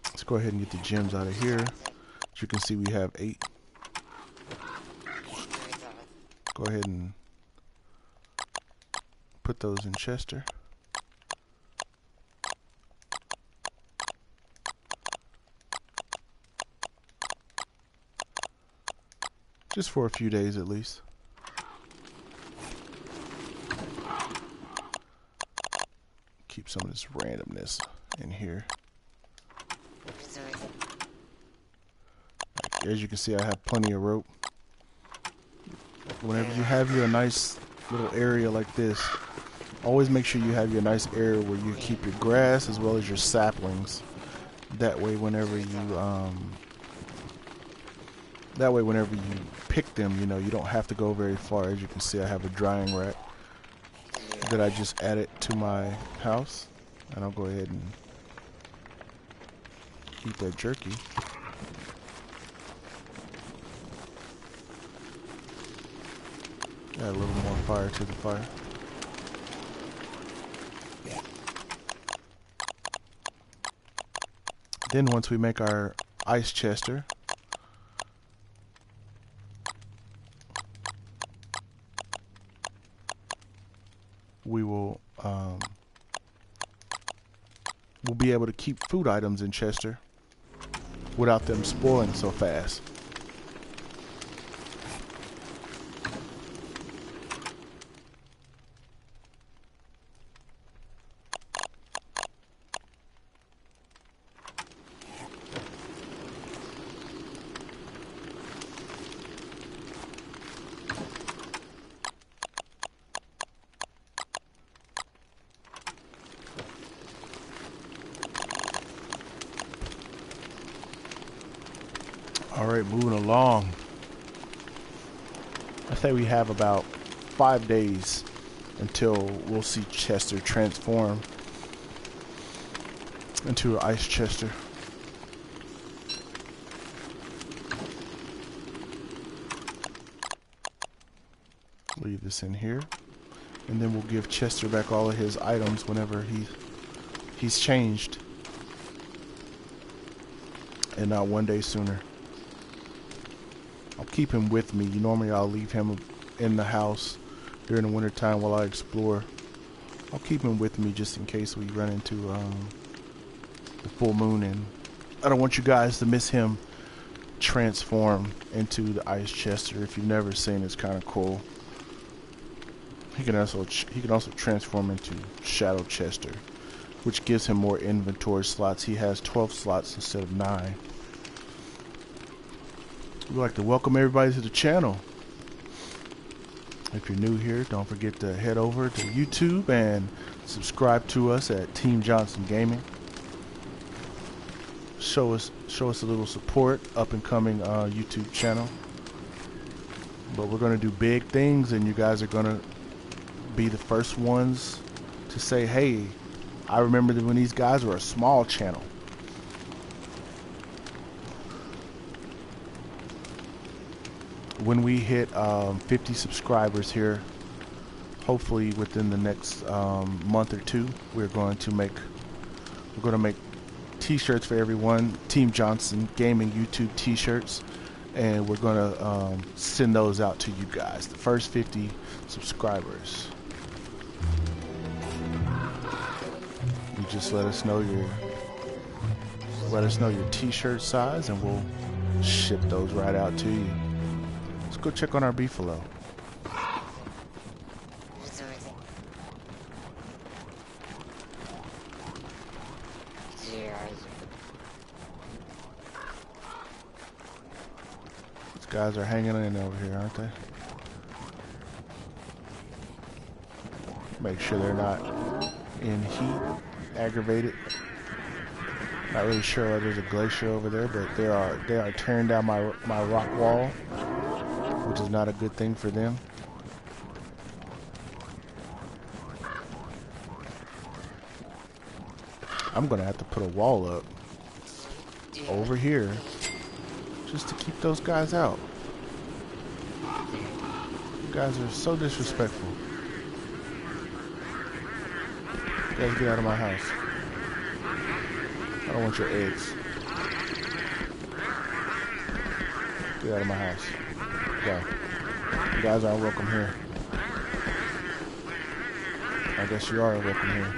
Let's go ahead and get the gems out of here. As you can see, we have 8. Go ahead and put those in Chester. Just for a few days at least. Keep some of this randomness in here. As you can see, I have plenty of rope. Whenever you have you a nice little area like this, Always make sure you have your nice area where you keep your grass as well as your saplings. That way, whenever you pick them, you know, you don't have to go very far. As you can see, I have a drying rack that I just added to my house, and I'll go ahead and eat that jerky. Add a little more fire to the fire. Then once we make our ice chester, we will we'll be able to keep food items in Chester without them spoiling so fast. Alright, moving along. I say we have about 5 days until we'll see Chester transform into an ice Chester. Leave this in here, and then we'll give Chester back all of his items whenever he's changed, and not 1 day sooner. I'll keep him with me. Normally I'll leave him in the house during the winter time while I explore. I'll keep him with me just in case we run into the full moon, and I don't want you guys to miss him transform into the ice Chester. If you've never seen it, it's kind of cool. He can also transform into Shadow Chester, which gives him more inventory slots. He has 12 slots instead of 9. We'd like to welcome everybody to the channel. If you're new here, don't forget to head over to YouTube and subscribe to us at Team Johnson Gaming. Show us a little support, up and coming YouTube channel. But we're gonna do big things, and you guys are gonna be the first ones to say, "Hey, I remember when these guys were a small channel." When we hit 50 subscribers here, hopefully within the next month or two, we're going to make t-shirts for everyone, Team Johnson Gaming YouTube t-shirts, and we're going to send those out to you guys, the first 50 subscribers. You just let us know your t-shirt size, and we'll ship those right out to you. Let's go check on our beefalo. These guys are hanging in over here, aren't they? Make sure they're not in heat, aggravated. Not really sure why there's a glacier over there, but they are tearing down my rock wall, which is not a good thing for them. I'm gonna have to put a wall up over here just to keep those guys out. You guys are so disrespectful. You guys get out of my house. I don't want your eggs. Get out of my house. Go. You guys aren't welcome here. I guess you are welcome here.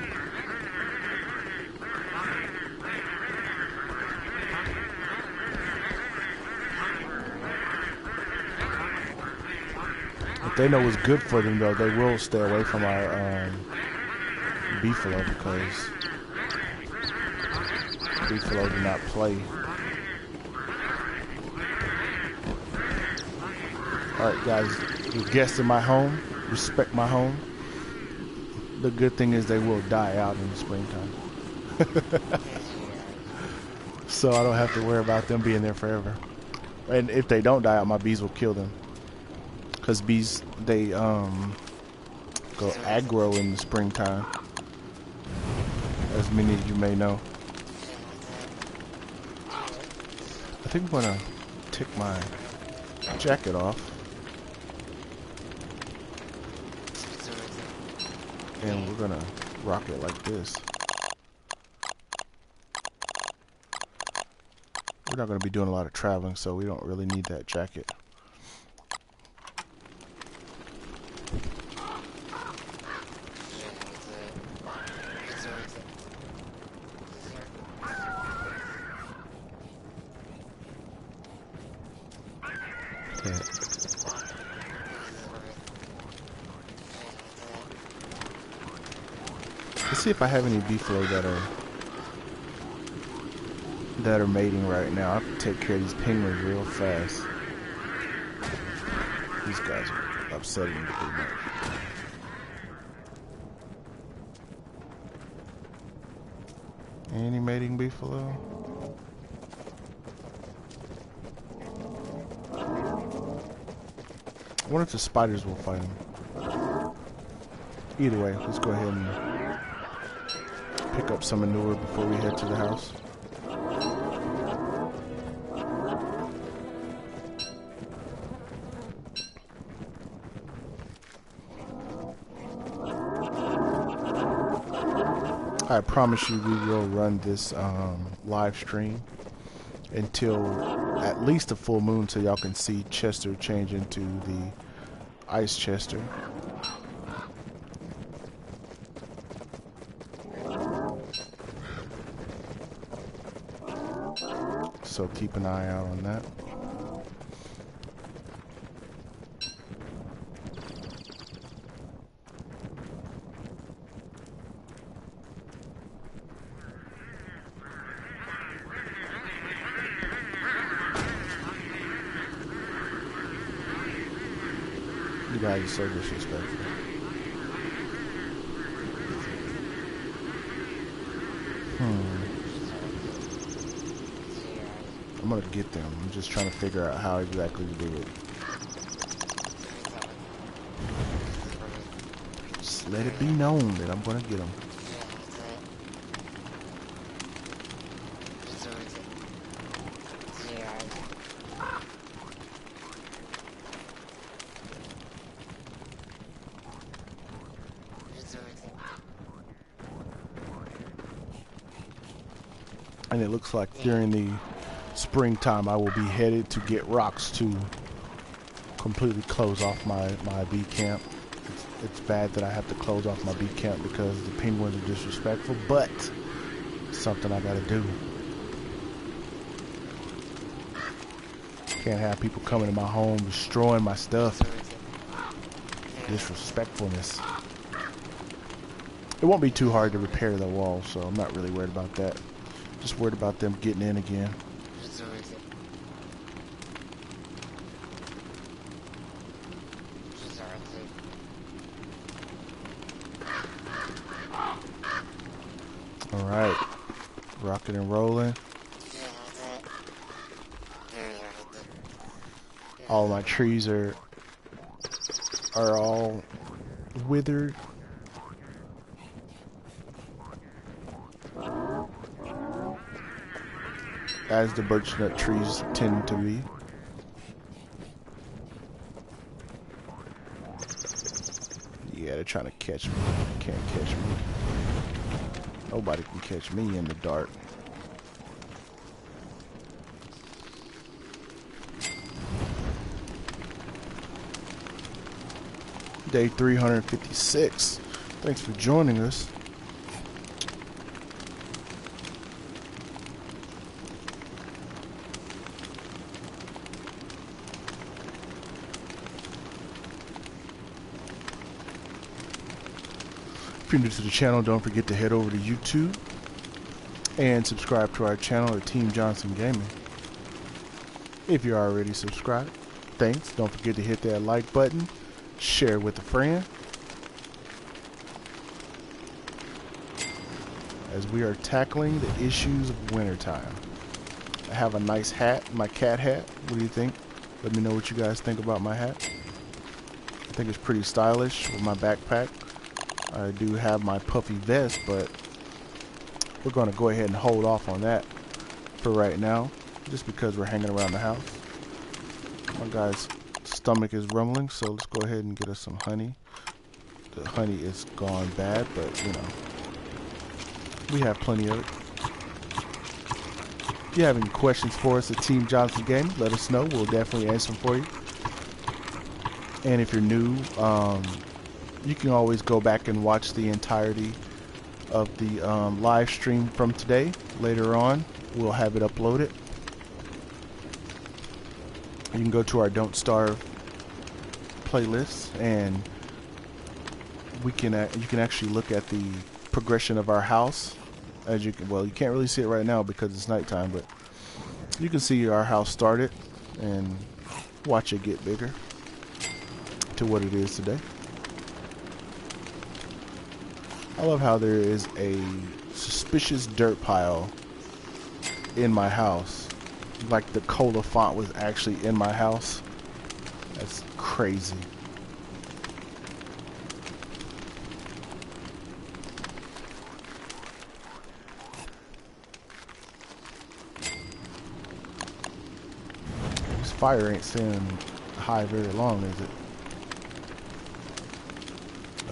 If they know what's good for them, though, they will stay away from our beefalo, because beefalo do not play. Alright guys, you're guests in my home. Respect my home. The good thing is they will die out in the springtime. So I don't have to worry about them being there forever. And if they don't die out, my bees will kill them. Because bees, they go aggro in the springtime. As many of you may know. I think I'm going to take my jacket off. And we're going to rock it like this. We're not going to be doing a lot of traveling, so we don't really need that jacket. Okay. Let's see if I have any beefalo that are mating right now. I have to take care of these penguins real fast. These guys are upsetting me pretty much. Any mating beefalo? I wonder if the spiders will fight them. Either way, let's go ahead and pick up some manure before we head to the house. I promise you we will run this live stream until at least a full moon so y'all can see Chester change into the Ice Chester. So keep an eye out on that. You guys are so disrespectful. I'm gonna get them. I'm just trying to figure out how exactly to do it. Just let it be known that I'm gonna get them. And it looks like during the springtime I will be headed to get rocks to completely close off my bee camp. It's bad that I have to close off my bee camp because the penguins are disrespectful, but it's something I gotta do. Can't have people coming to my home destroying my stuff. Disrespectfulness. It won't be too hard to repair the wall, so I'm not really worried about that. Just worried about them getting in again. Alright. Rocking and rolling. All my trees are all withered. As the birch nut trees tend to be. Yeah, they're trying to catch me. Can't catch me. Nobody can catch me in the dark. Day 356. Thanks for joining us. If you're new to the channel, don't forget to head over to YouTube and subscribe to our channel at Team Johnson Gaming. If you're already subscribed, thanks. Don't forget to hit that like button, share with a friend. as we are tackling the issues of wintertime. I have a nice hat, my cat hat. What do you think? Let me know what you guys think about my hat. I think it's pretty stylish with my backpack. I do have my puffy vest, but we're going to go ahead and hold off on that for right now, just because we're hanging around the house. My guy's stomach is rumbling, so let's go ahead and get us some honey. The honey is gone bad, but you know, we have plenty of it. If you have any questions for us at Team Johnson Gaming, let us know. We'll definitely answer them for you. And if you're new, you can always go back and watch the entirety of the live stream from today. Later on, we'll have it uploaded. You can go to our Don't Starve playlist, and you can actually look at the progression of our house. As you can, well, you can't really see it right now because it's nighttime, but you can see our house started and watch it get bigger to what it is today. I love how there is a suspicious dirt pile in my house. Like the cola font was actually in my house. That's crazy. This fire ain't staying high very long, is it?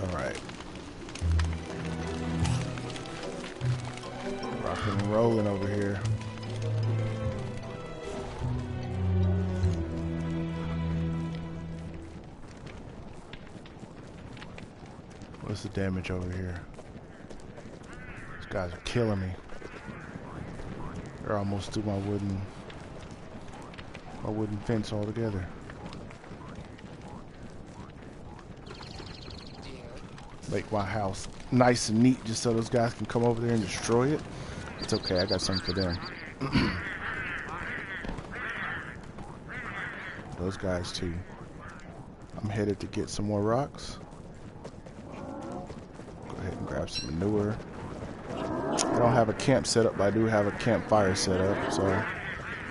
Alright. Rocking and rolling over here. What's the damage over here? These guys are killing me. They're almost through my wooden fence altogether. Make my house nice and neat just so those guys can come over there and destroy it. It's okay, I got something for them. Those guys too. I'm headed to get some more rocks. Go ahead and grab some manure. I don't have a camp set up, but I do have a campfire set up, so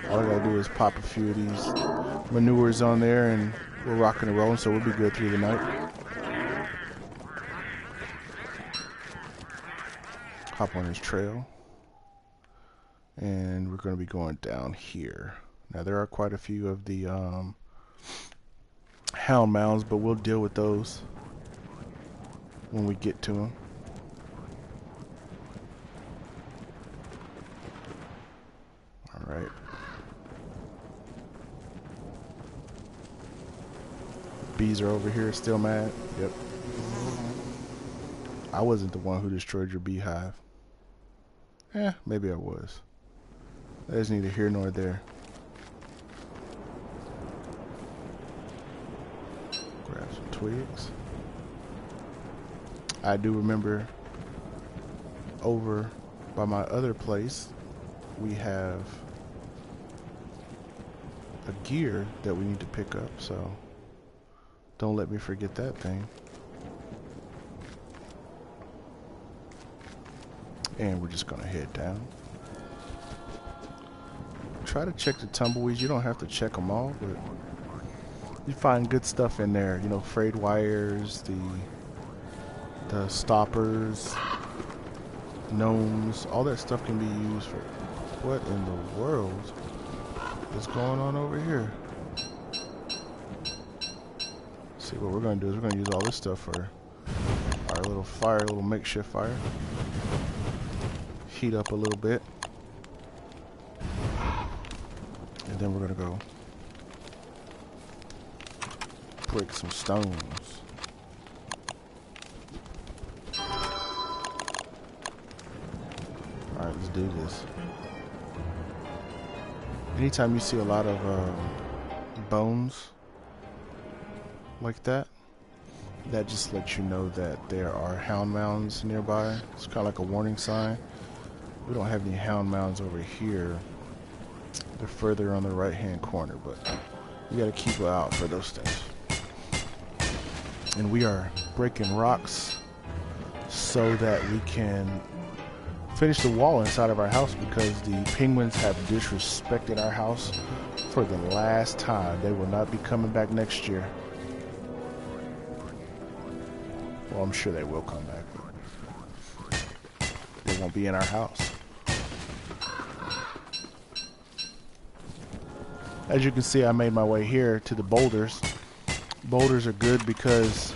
all I gotta do is pop a few of these manures on there and we're rocking and rolling, so we'll be good through the night. Hop on this trail, and we're going to be going down here. Now there are quite a few of the hound mounds, but we'll deal with those when we get to them. Alright. Bees are over here still mad. Yep. I wasn't the one who destroyed your beehive. Maybe I was. That is neither here nor there. Grab some twigs. I do remember over by my other place, we have a gear that we need to pick up, so don't let me forget that thing. And we're just gonna head down. Try to check the tumbleweeds. You don't have to check them all, but you find good stuff in there. You know, frayed wires, the stoppers, gnomes, all that stuff can be used for. What in the world is going on over here? See, what we're gonna do is we're gonna use all this stuff for our little fire, little makeshift fire. Heat up a little bit, and then we're gonna go break some stones. Alright, let's do this. Anytime you see a lot of bones like that, that just lets you know that there are hound mounds nearby. It's kind of like a warning sign. We don't have any hound mounds over here. They're further on the right hand corner, but you gotta keep an eye out for those things. And we are breaking rocks so that we can finish the wall inside of our house because the penguins have disrespected our house for the last time. They will not be coming back next year. Well, I'm sure they will come back, but they won't be in our house. As you can see, I made my way here to the boulders. Boulders are good because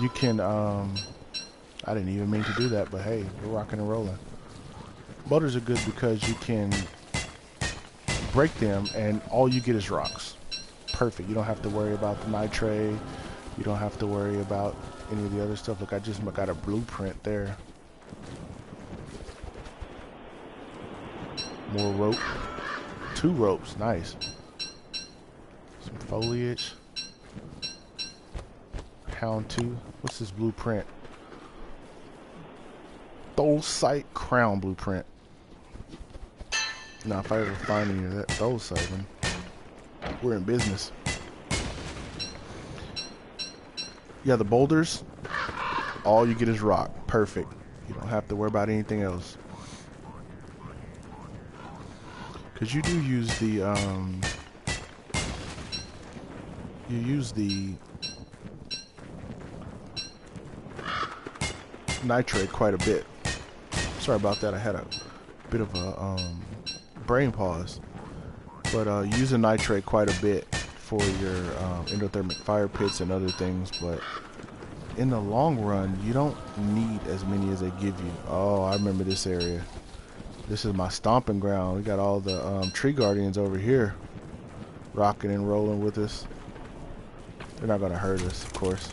you can, I didn't even mean to do that, but hey, we're rocking and rolling. Boulders are good because you can break them and all you get is rocks. Perfect. You don't have to worry about the nitrate. You don't have to worry about any of the other stuff. Look, I just got a blueprint there. More rope. 2 ropes. Nice. Some foliage. Hound 2. What's this blueprint? Thole-site crown blueprint. Now, if I ever find any of that thole-site, then we're in business. Yeah, the boulders, all you get is rock. Perfect. You don't have to worry about anything else. Because you do use the, nitrate quite a bit. Sorry about that. I had a bit of a brain pause. But using nitrate quite a bit for your endothermic fire pits and other things, but in the long run, you don't need as many as they give you. Oh, I remember this area. This is my stomping ground. We got all the tree guardians over here rocking and rolling with us. They're not gonna hurt us, of course.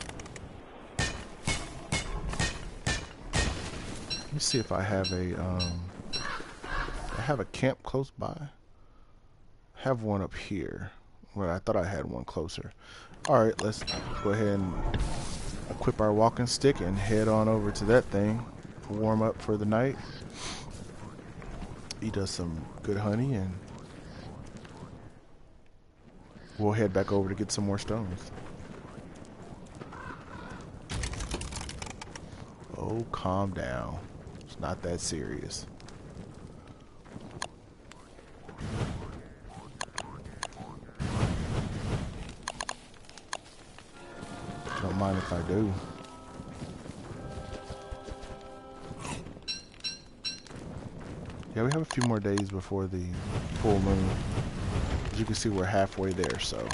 Let me see if I have a camp close by. I have one up here. Well, I thought I had one closer. Alright, let's go ahead and equip our walking stick and head on over to that thing. Warm up for the night. Eat us some good honey and we'll head back over to get some more stones. Oh, calm down. It's not that serious. Don't mind if I do. Yeah, we have a few more days before the full moon. As you can see, we're halfway there, so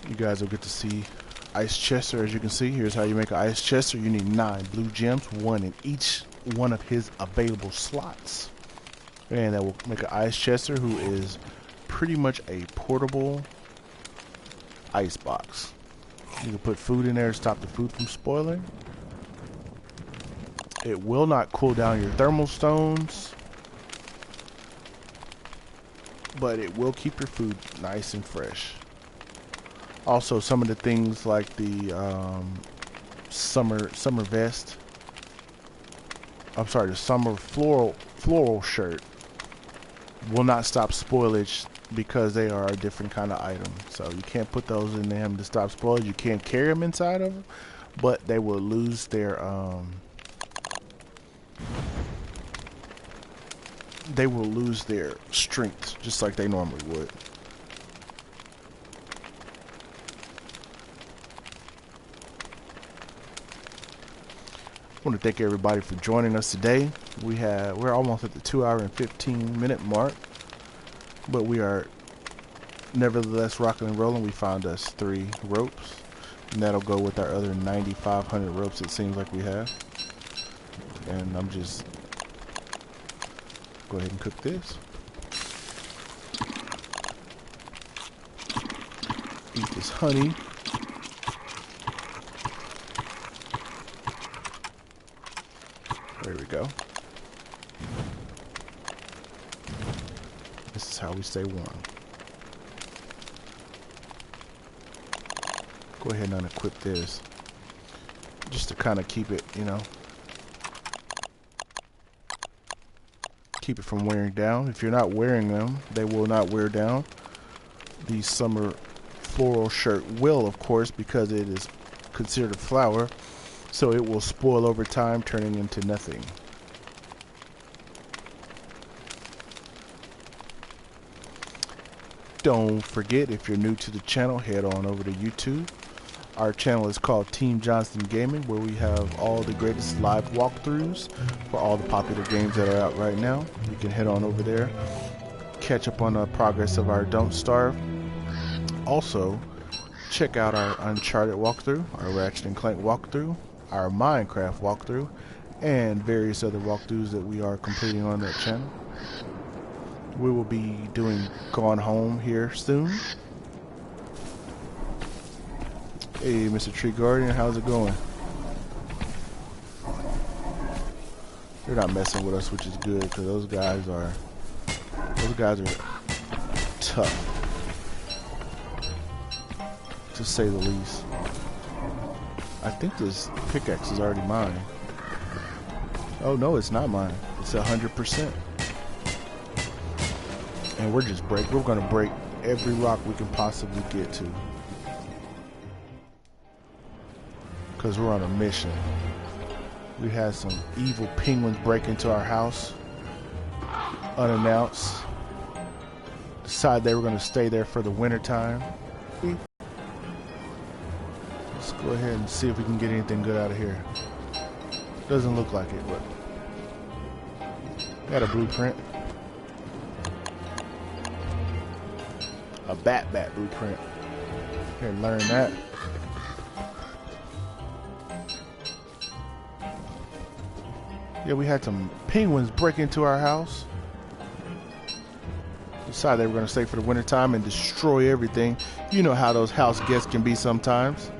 you guys will get to see ice chester. As you can see, here's how you make an ice chester. You need 9 blue gems, 1 in each one of his available slots. And that will make an ice chester who is pretty much a portable ice box. You can put food in there to stop the food from spoiling. It will not cool down your thermal stones, but it will keep your food nice and fresh. Also, some of the things like the summer vest. I'm sorry, the summer floral shirt will not stop spoilage because they are a different kind of item. So you can't put those in them to stop spoilage. You can't carry them inside of them, but they will lose their strength just like they normally would. I want to thank everybody for joining us today. We're almost at the 2-hour and 15-minute mark, but we are nevertheless rocking and rolling. We found us 3 ropes, and that'll go with our other 9,500 ropes it seems like we have. And I'm just go ahead and cook this. Eat this honey. There we go. This is how we stay warm. Go ahead and unequip this. Just to kind of keep it, you know, keep it from wearing down. If you're not wearing them, they will not wear down. The summer floral shirt will, of course, because it is considered a flower. so it will spoil over time, turning into nothing. Don't forget, if you're new to the channel, head on over to YouTube. Our channel is called Team Johnson Gaming, where we have all the greatest live walkthroughs for all the popular games that are out right now. You can head on over there, catch up on the progress of our Don't Starve. Also, check out our Uncharted walkthrough, our Ratchet & Clank walkthrough, our Minecraft walkthrough, and various other walkthroughs that we are completing on that channel. We will be doing Gone Home here soon. Hey, Mr. Tree Guardian, how's it going? They're not messing with us, which is good, because those guys are tough, to say the least. I think this pickaxe is already mine. Oh no, it's not mine. It's 100%. And we're gonna break every rock we can possibly get to, because we're on a mission. We had some evil penguins break into our house unannounced. Decided they were gonna stay there for the winter time. Let's go ahead and see if we can get anything good out of here. Doesn't look like it, but got a blueprint. A bat blueprint. Here, learn that. Yeah, we had some penguins break into our house. Decided they were going to stay for the winter time and destroy everything. You know how those house guests can be sometimes.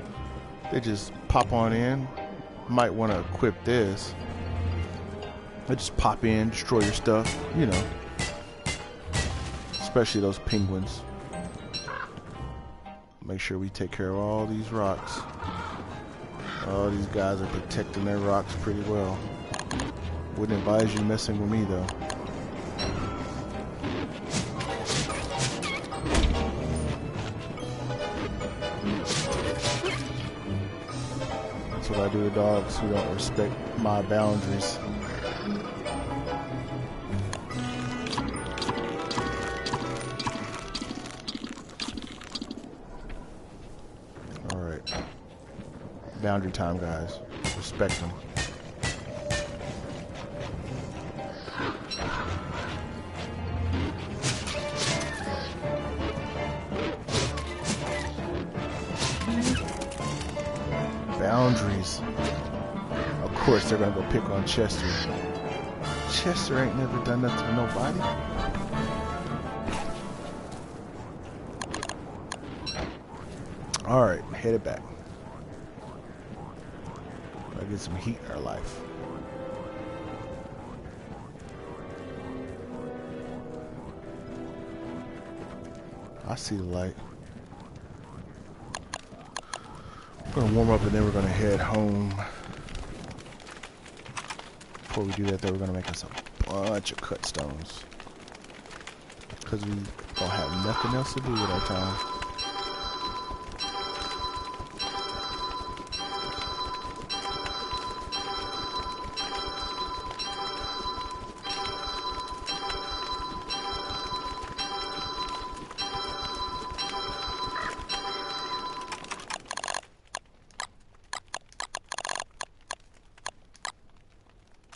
They just pop on in. Might want to equip this. They just pop in, destroy your stuff, you know. Especially those penguins. Make sure we take care of all these rocks. All these guys are protecting their rocks pretty well. Wouldn't advise you messing with me though. That's what I do to dogs who don't respect my boundaries. Boundary time, guys. Respect them. Boundaries. Of course, they're gonna go pick on Chester. Chester ain't never done nothing to nobody. All right, headed back. Get some heat in our life. I see the light. We're gonna warm up and then we're gonna head home. Before we do that though, we're gonna make us a bunch of cut stones, because we don't have nothing else to do with our time.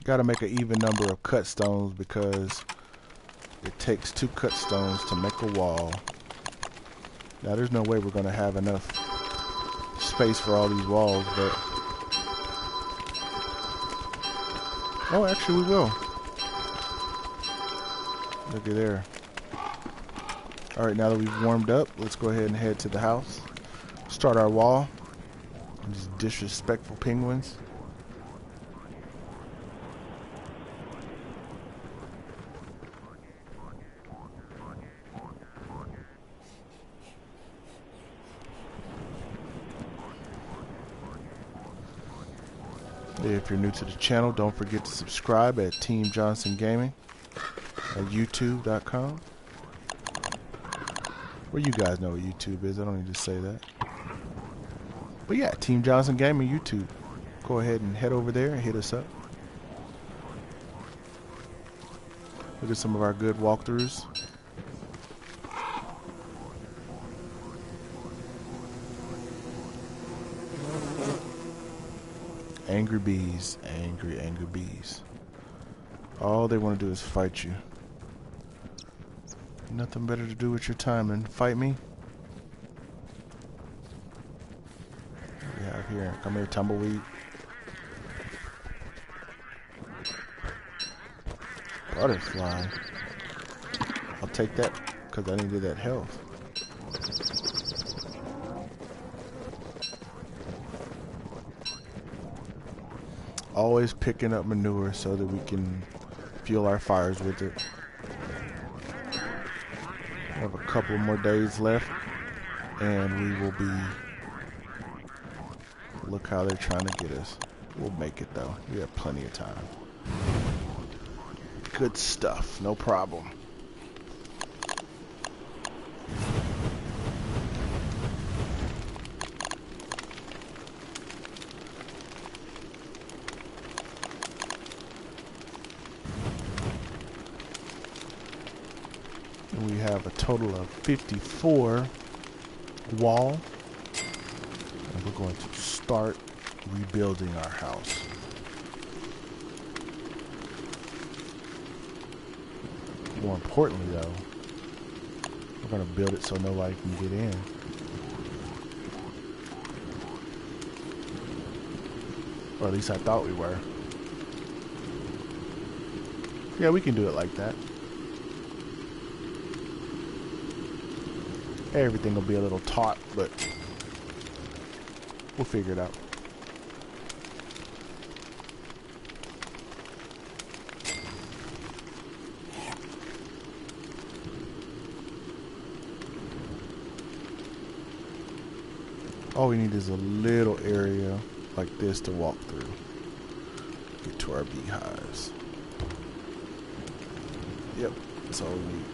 Got to make an even number of cut stones, because it takes 2 cut stones to make a wall. Now there's no way we're going to have enough space for all these walls, but oh, actually we will. Look at there. Alright, now that we've warmed up, let's go ahead and head to the house. Start our wall. These disrespectful penguins. If you're new to the channel, don't forget to subscribe at Team Johnson Gaming at YouTube.com. Well, you guys know what YouTube is. I don't need to say that. But yeah, Team Johnson Gaming YouTube. go ahead and head over there and hit us up. Look at some of our good walkthroughs. Angry bees, angry bees. All they want to do is fight you. Nothing better to do with your time than fight me. What do we have here? Come here, tumbleweed. Butterfly. I'll take that because I needed that health. Always picking up manure so that we can fuel our fires with it. We have a couple more days left and we will be... Look how they're trying to get us. We'll make it though. We have plenty of time. Good stuff. No problem. We have a total of 54 wall, and we're going to start rebuilding our house. More importantly though, we're going to build it so nobody can get in. Or at least I thought we were. Yeah, we can do it like that. Everything will be a little taut, but we'll figure it out. All we need is a little area like this to walk through. Get to our beehives. Yep, that's all we need.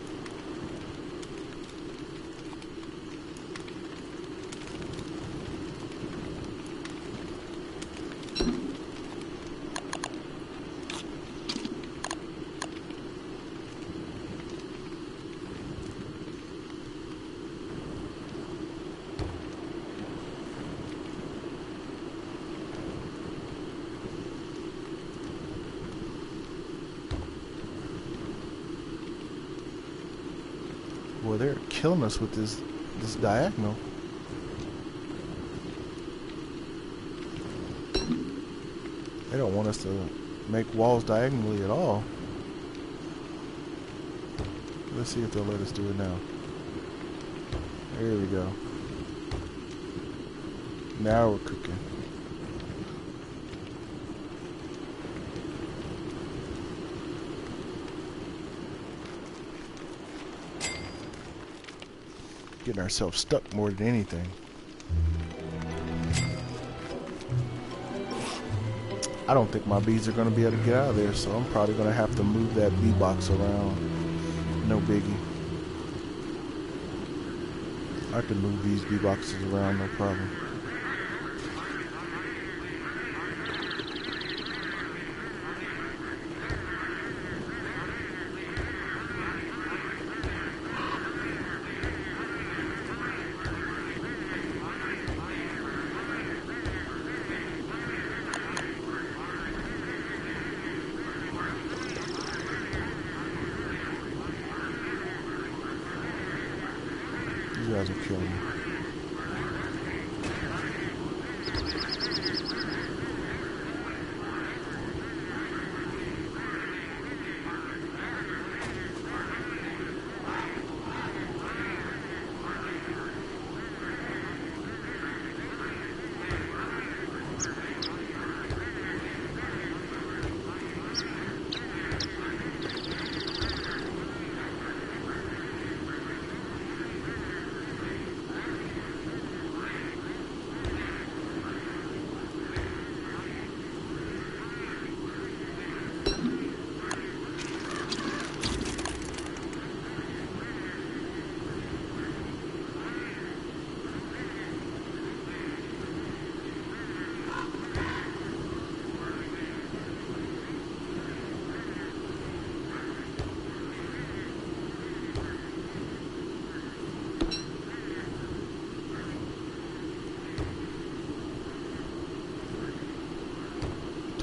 Boy, they're killing us with this diagonal. They don't want us to make walls diagonally at all. Let's see if they'll let us do it now. There we go. Now we're cooking. Getting ourselves stuck more than anything. I don't think my bees are going to be able to get out of there, so I'm probably going to have to move that bee box around. No biggie. I can move these bee boxes around, no problem. You guys are killing me.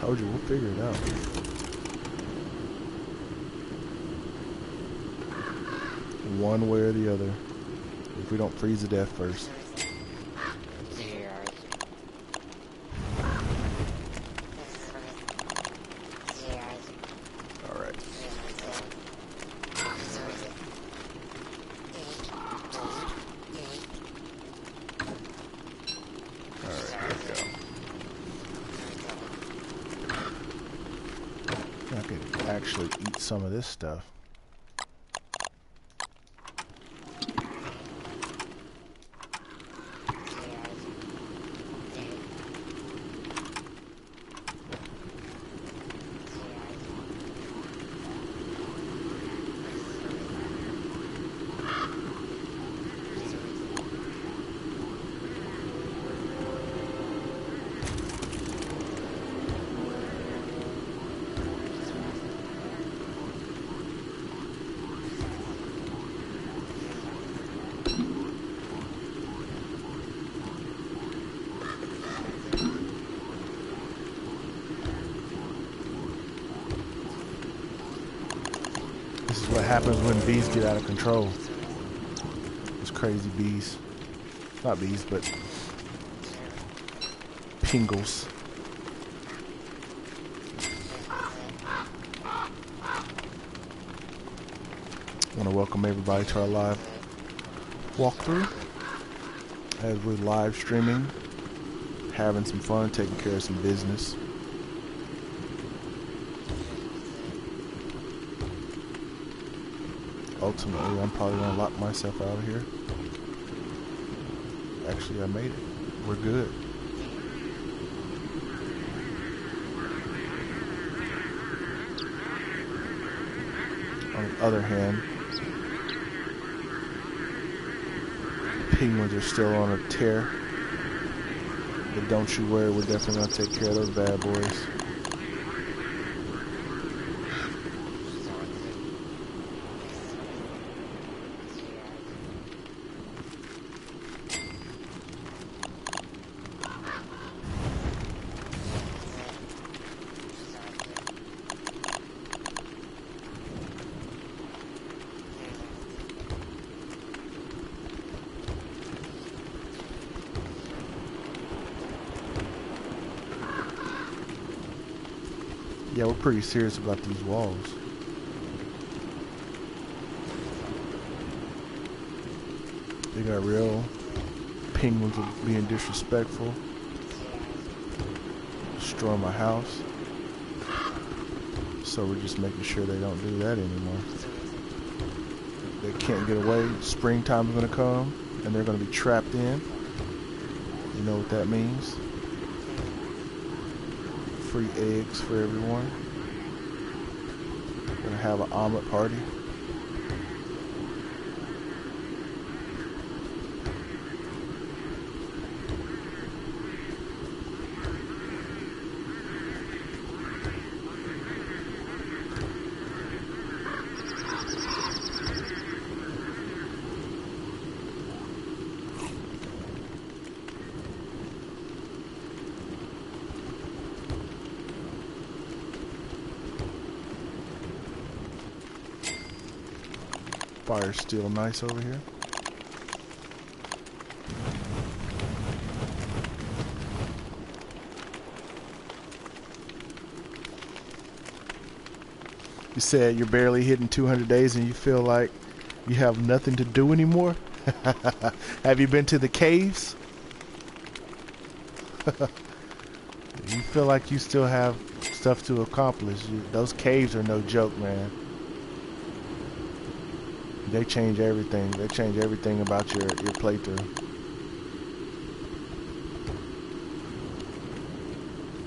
Told you, we'll figure it out. One way or the other. If we don't freeze to death first. Alright. Alright, here we go. I could actually eat some of this stuff. This is what happens when bees get out of control. These crazy bees. Not bees, but pingles. I want to welcome everybody to our live walkthrough as we're live streaming, having some fun, taking care of some business. Ultimately, I'm probably going to lock myself out of here. Actually, I made it. We're good. On the other hand, penguins are still on a tear. But don't you worry, we're definitely going to take care of those bad boys. Yeah, we're pretty serious about these walls. They got real penguins being disrespectful, destroying my house. So we're just making sure they don't do that anymore. They can't get away. Springtime is going to come, and they're going to be trapped in. You know what that means? Free eggs for everyone. We're gonna have an omelet party. Fire's still nice over here. You said you're barely hitting 200 days and you feel like you have nothing to do anymore? Have you been to the caves? You feel like you still have stuff to accomplish. Those caves are no joke, man. They change everything. They change everything about your playthrough.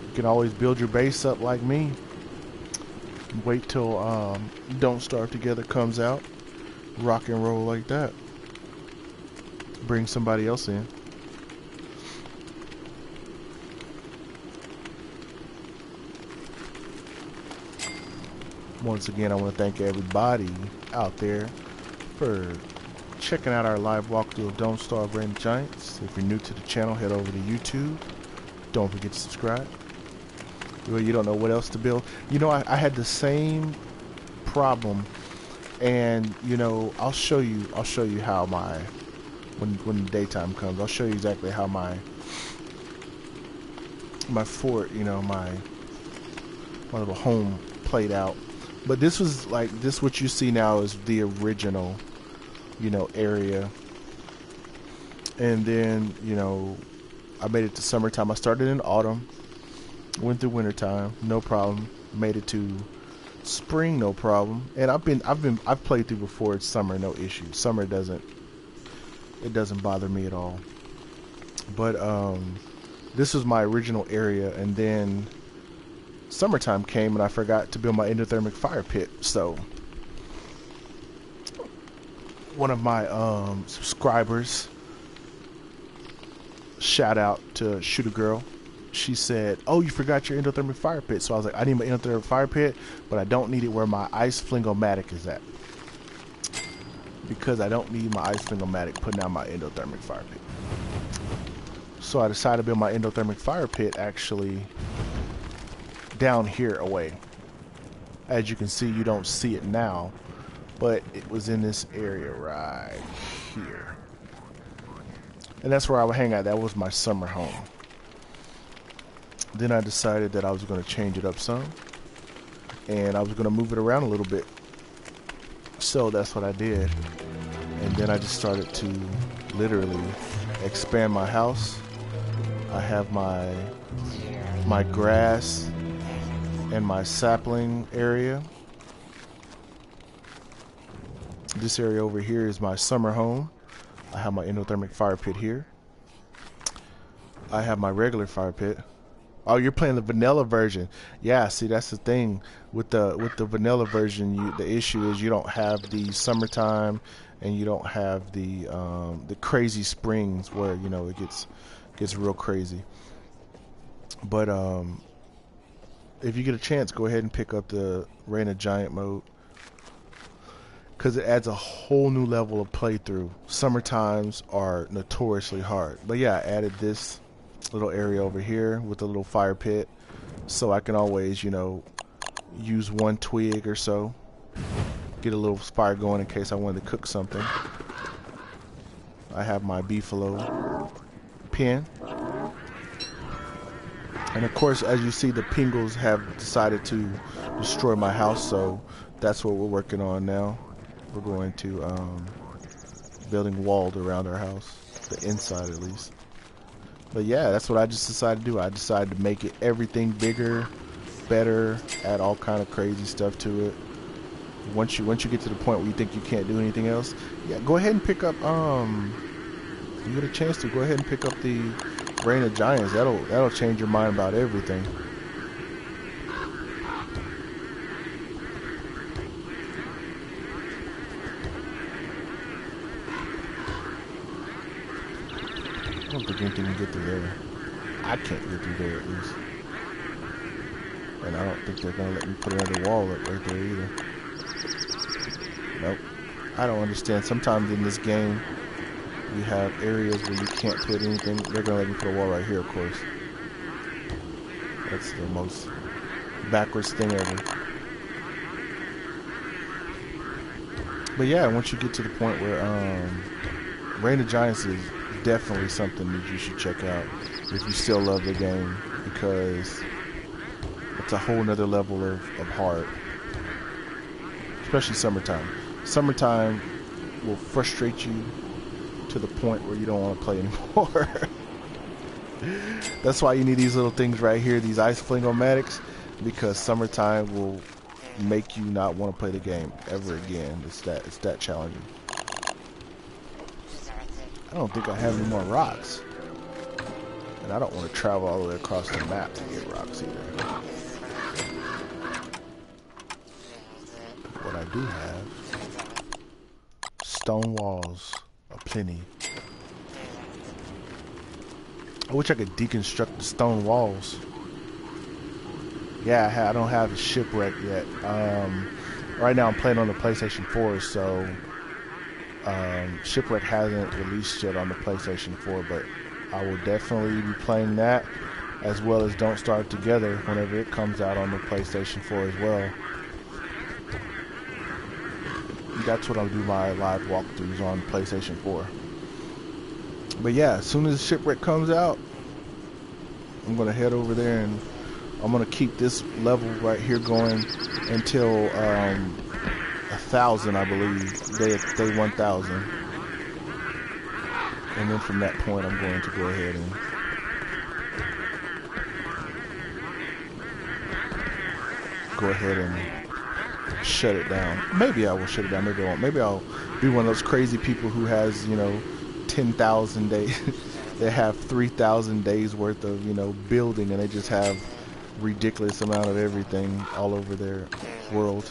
You can always build your base up like me. Wait till Don't Starve Together comes out. Rock and roll like that. Bring somebody else in. Once again, I want to thank everybody out there for checking out our live walkthrough of Don't Starve Rain Giants. If you're new to the channel, head over to YouTube. Don't forget to subscribe. Well, you don't know what else to build. You know, I had the same problem, and you know, I'll show you how my when the daytime comes, I'll show you exactly how my fort, you know, my little home played out. But this was like this. What you see now is the original, you know, area. And then, you know, I made it to summertime. I started in autumn, went through wintertime, no problem. Made it to spring, no problem. And I've played through before. It's summer, no issue. Summer doesn't bother me at all. But this was my original area, and then summertime came, and I forgot to build my endothermic fire pit. So one of my subscribers, shout out to Shoot a Girl, she said, "Oh, you forgot your endothermic fire pit." So I was like, I need my endothermic fire pit, but I don't need it where my ice flingomatic is at, because I don't need my ice flingomatic putting out my endothermic fire pit. So I decided to build my endothermic fire pit actually down here away. As you can see, you don't see it now, but it was in this area right here. And that's where I would hang out. That was my summer home. Then I decided that I was going to change it up some, and I was going to move it around a little bit. So that's what I did. And then I just started to literally expand my house. I have my grass and my sapling area. This area over here is my summer home. I have my endothermic fire pit here. I have my regular fire pit. Oh, you're playing the vanilla version. Yeah, see, that's the thing with the vanilla version. The issue is you don't have the summertime, and you don't have the crazy springs where, you know, it gets real crazy. But if you get a chance, go ahead and pick up the Reign of Giant mode, because it adds a whole new level of playthrough. Summertimes are notoriously hard. But yeah, I added this little area over here with a little fire pit, so I can always, you know, use one twig or so, get a little fire going in case I wanted to cook something. I have my beefalo pen. And of course, as you see, the Pingles have decided to destroy my house, so that's what we're working on now. We're going to building walls around our house, the inside at least. But yeah, that's what I just decided to do. I decided to make it everything bigger, better, add all kind of crazy stuff to it. Once you get to the point where you think you can't do anything else, yeah, go ahead and pick up. You get a chance to go ahead and pick up the Reign of Giants. That'll change your mind about everything. I don't think anything can get through there. I can't get through there at least. And I don't think they're gonna let me put another wall up right there either. Nope. I don't understand. Sometimes in this game, you have areas where you can't put anything. They're gonna let me put a wall right here, of course. That's the most backwards thing ever. But yeah, once you get to the point where Reign of Giants is definitely something that you should check out if you still love the game, because it's a whole nother level of hard. Especially summertime. Summertime will frustrate you to the point where you don't want to play anymore. That's why you need these little things right here, these ice flingomatics, because summertime will make you not want to play the game ever again. It's that challenging. I don't think I have any more rocks, and I don't want to travel all the way across the map to get rocks either. What I do have, stone walls aplenty. I wish I could deconstruct the stone walls. Yeah, I don't have a shipwreck yet. Right now I'm playing on the PlayStation 4, so shipwreck hasn't released yet on the PlayStation 4, but I will definitely be playing that. as well as Don't Starve Together whenever it comes out on the PlayStation 4 as well. That's what I'll do my live walkthroughs on PlayStation 4. But yeah, as soon as Shipwreck comes out, I'm going to head over there and I'm going to keep this level right here going until 1,000, I believe. Day 1,000. And then from that point, I'm going to go ahead and shut it down. Maybe I will shut it down. Maybe I won't. Maybe I'll be one of those crazy people who has, 10,000 days. They have 3,000 days worth of, building, and they just have ridiculous amount of everything all over their world.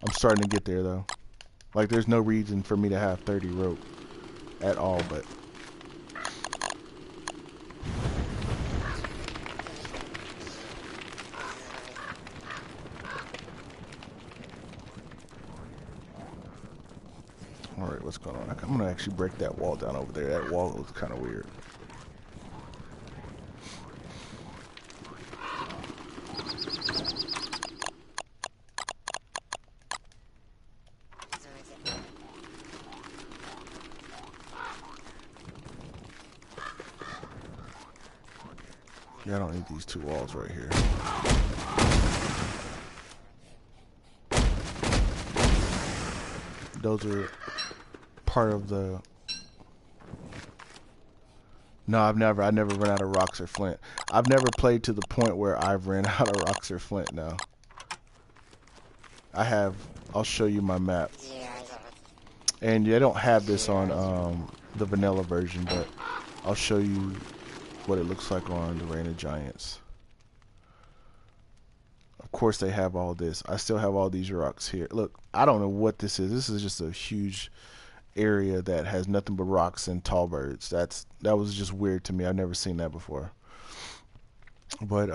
I'm starting to get there though. Like, there's no reason for me to have 30 rope at all, but alright, what's going on? I'm gonna actually break that wall down over there. That wall was kind of weird. Yeah, I don't need these two walls right here. Those are part of the... No, I never run out of rocks or flint. I've never played to the point where I've ran out of rocks or flint, no. I have... I'll show you my map. And they don't have this on the vanilla version, but I'll show you what it looks like on the Reign of Giants. Of course they have all this. I still have all these rocks here. Look, I don't know what this is. This is just a huge area that has nothing but rocks and tall birds. That was just weird to me. I've never seen that before. But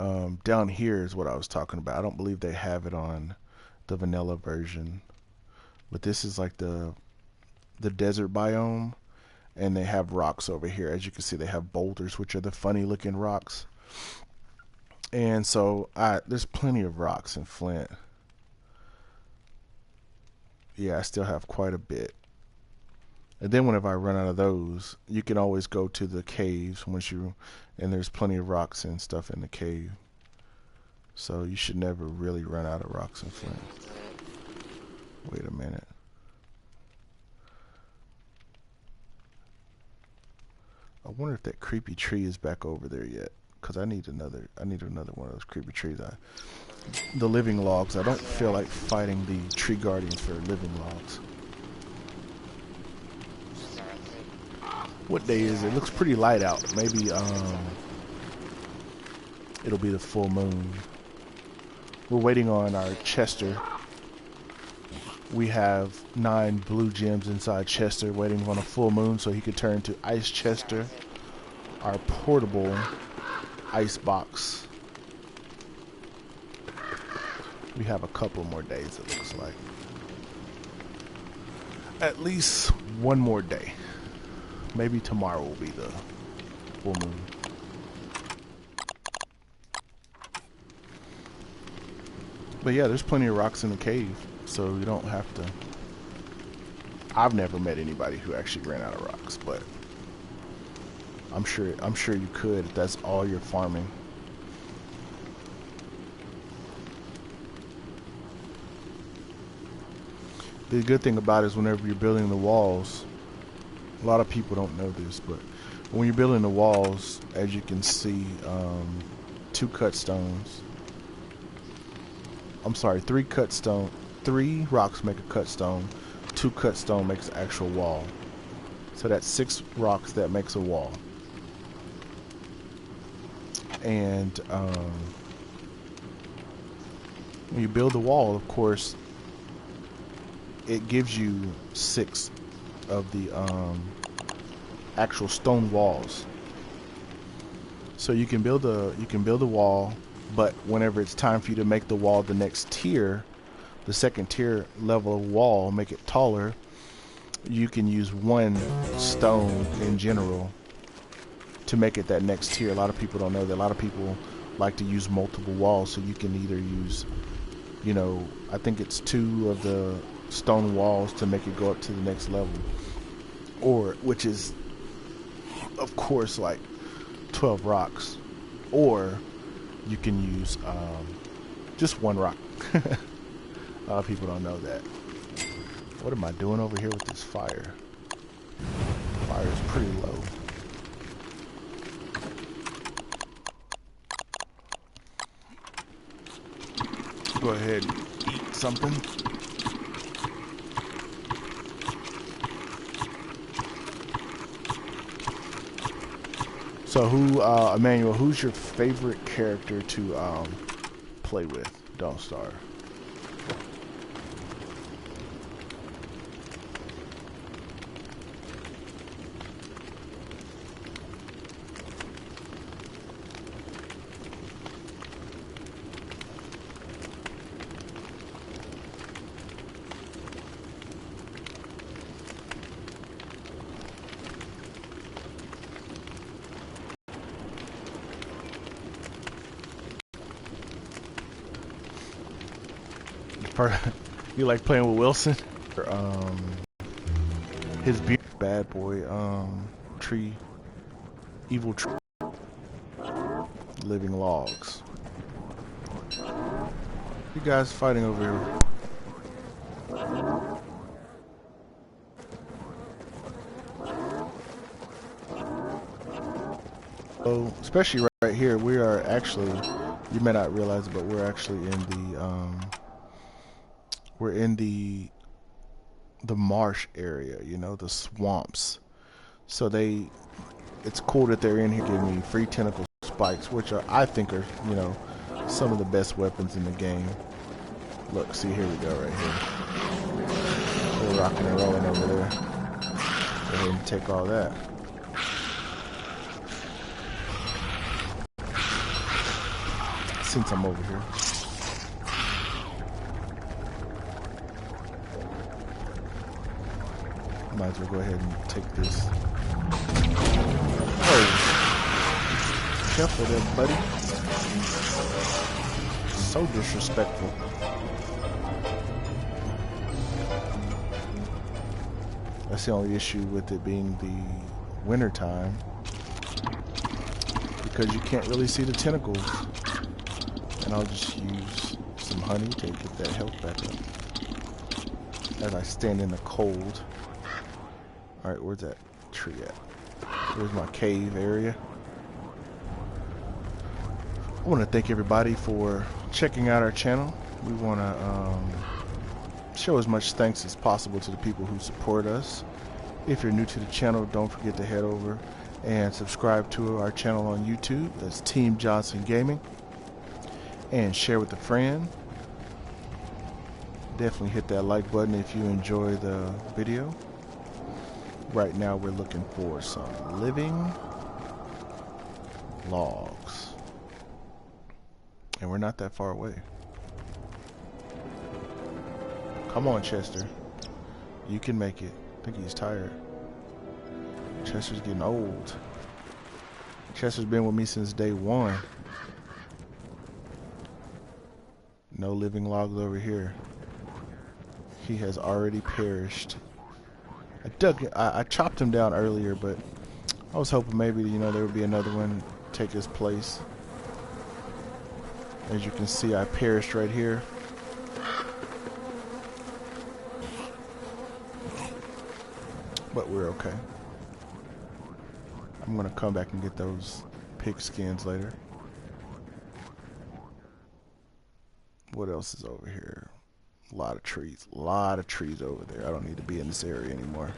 down here is what I was talking about. I don't believe they have it on the vanilla version. But this is like the desert biome. And they have rocks over here. As you can see, they have boulders, which are the funny looking rocks. And so there's plenty of rocks and flint. Yeah, I still have quite a bit. And then whenever I run out of those, you can always go to the caves and there's plenty of rocks and stuff in the cave. So you should never really run out of rocks and flint. Wait a minute. I wonder if that creepy tree is back over there yet, because I need another one of those creepy trees. The living logs. I don't feel like fighting the tree guardians for living logs. What day is it? It looks pretty light out. Maybe it'll be the full moon. We're waiting on our Chester. We have 9 blue gems inside Chester, waiting on a full moon so he could turn to Ice Chester, our portable ice box. We have a couple more days, it looks like. At least one more day. Maybe tomorrow will be the full moon. But yeah, there's plenty of rocks in the cave. So you don't have to. I've never met anybody who actually ran out of rocks, but I'm sure you could if that's all you're farming. The good thing about it is whenever you're building the walls, a lot of people don't know this, but when you're building the walls, as you can see, 2 cut stones. I'm sorry, 3 cut stone. 3 rocks make a cut stone. 2 cut stone makes an actual wall. So that's 6 rocks that makes a wall. And when you build the wall, of course, it gives you 6 of the actual stone walls. So you can build a wall, but whenever it's time for you to make the wall the next tier, the second tier level of wall, make it taller, you can use 1 stone in general to make it that next tier. A lot of people don't know that. A lot of people like to use multiple walls, so you can either use, you know, I think it's 2 of the stone walls to make it go up to the next level, or which is of course like 12 rocks, or you can use just 1 rock. A lot of people don't know that. What am I doing over here with this fire? Fire is pretty low. Go ahead and eat something. So who, Emmanuel, who's your favorite character to play with? Don't Starve. You like playing with Wilson? His beard, bad boy, tree, evil tree, living logs. You guys fighting over here? So, especially right here, we are actually, you may not realize it, but we're actually in the marsh area, you know, the swamps. So it's cool that they're in here giving me free tentacle spikes, which I think are, you know, some of the best weapons in the game. Look, see, here we go right here. We're rocking and rolling over there. Go ahead and take all that. Since I'm over here. Might as well go ahead and take this. Oh, careful there, buddy. So disrespectful. That's the only issue with it being the winter time, because you can't really see the tentacles. And I'll just use some honey to get that health back up as I stand in the cold. Alright, where's that tree at? Where's my cave area? I want to thank everybody for checking out our channel. We want to show as much thanks as possible to the people who support us. If you're new to the channel, don't forget to head over and subscribe to our channel on YouTube. That's Team Johnson Gaming. And share with a friend. Definitely hit that like button if you enjoy the video. Right now we're looking for some living logs. And we're not that far away. Come on, Chester. You can make it. I think he's tired. Chester's getting old. Chester's been with me since day 1. No living logs over here. He has already perished. I chopped him down earlier, but I was hoping maybe, you know, there would be another one take his place. As you can see, I perished right here. But we're okay. I'm gonna come back and get those pig skins later. What else is over here? A lot of trees. A lot of trees over there. I don't need to be in this area anymore.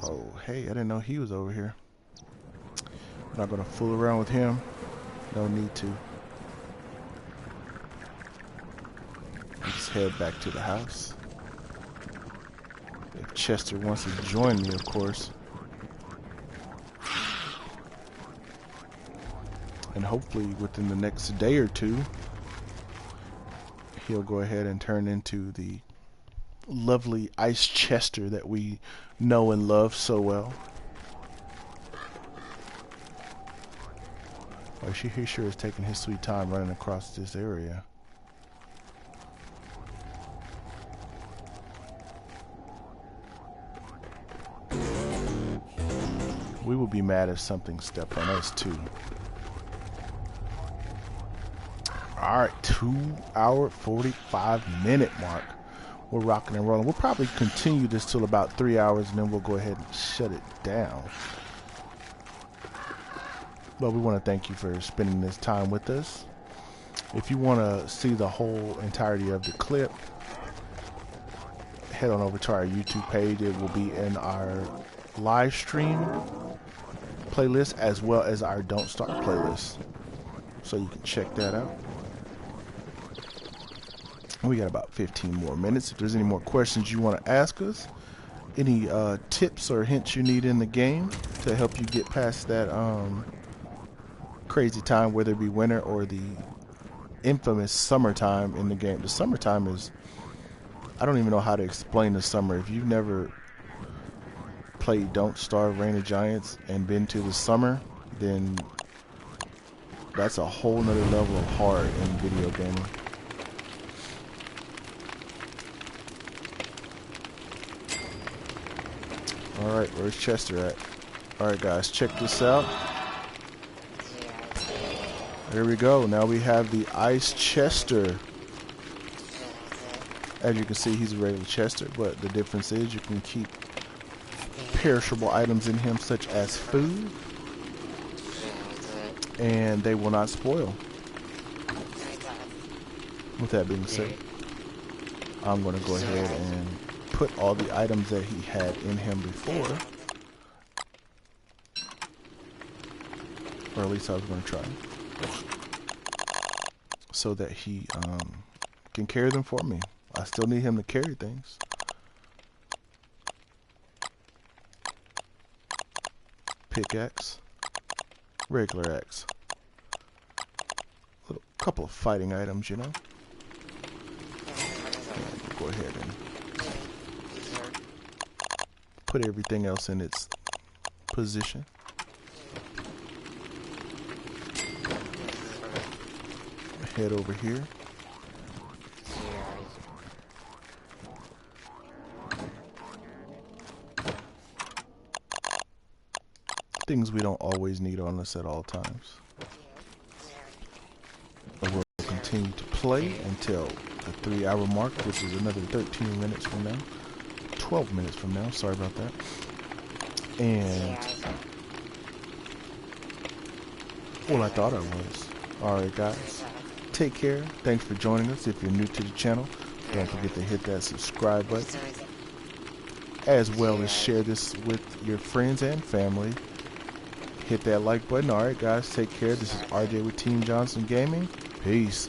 Oh, hey, I didn't know he was over here. I'm not going to fool around with him. No need to. Let's head back to the house. If Chester wants to join me, of course. And hopefully within the next day or 2, he'll go ahead and turn into the lovely Ice Chester that we know and love so well. Or he sure is taking his sweet time running across this area. We would be mad if something stepped on us too. Alright, 2-hour 45-minute mark. We're rocking and rolling. We'll probably continue this till about 3 hours and then we'll go ahead and shut it down. But we want to thank you for spending this time with us. If you want to see the whole entirety of the clip, head on over to our YouTube page. It will be in our live stream playlist as well as our Don't Start playlist. So you can check that out. We got about 15 more minutes. If there's any more questions you want to ask us, any tips or hints you need in the game to help you get past that crazy time, whether it be winter or the infamous summertime in the game. The summertime is, I don't even know how to explain the summer. If you've never played Don't Starve Reign of Giants and been to the summer, then that's a whole nother level of hard in video gaming. Alright, where's Chester at? Alright guys, check this out. There we go. Now we have the Ice Chester. As you can see, he's a regular Chester, but the difference is you can keep perishable items in him such as food, and they will not spoil. With that being said, I'm going to go ahead and put all the items that he had in him before, or at least I was going to try, so that he can carry them for me. I still need him to carry things. Pickaxe, regular axe, a couple of fighting items, you know. And we'll go ahead and put everything else in its position. Head over here. Things we don't always need on us at all times. And we'll continue to play until the 3-hour mark, which is another 13 minutes from now. 12 minutes from now, sorry about that. And well, I thought I was. Alright guys, take care. Thanks for joining us. If you're new to the channel, don't forget to hit that subscribe button, as well as share this with your friends and family. Hit that like button. Alright guys, take care. This is RJ with Team Johnson Gaming. Peace.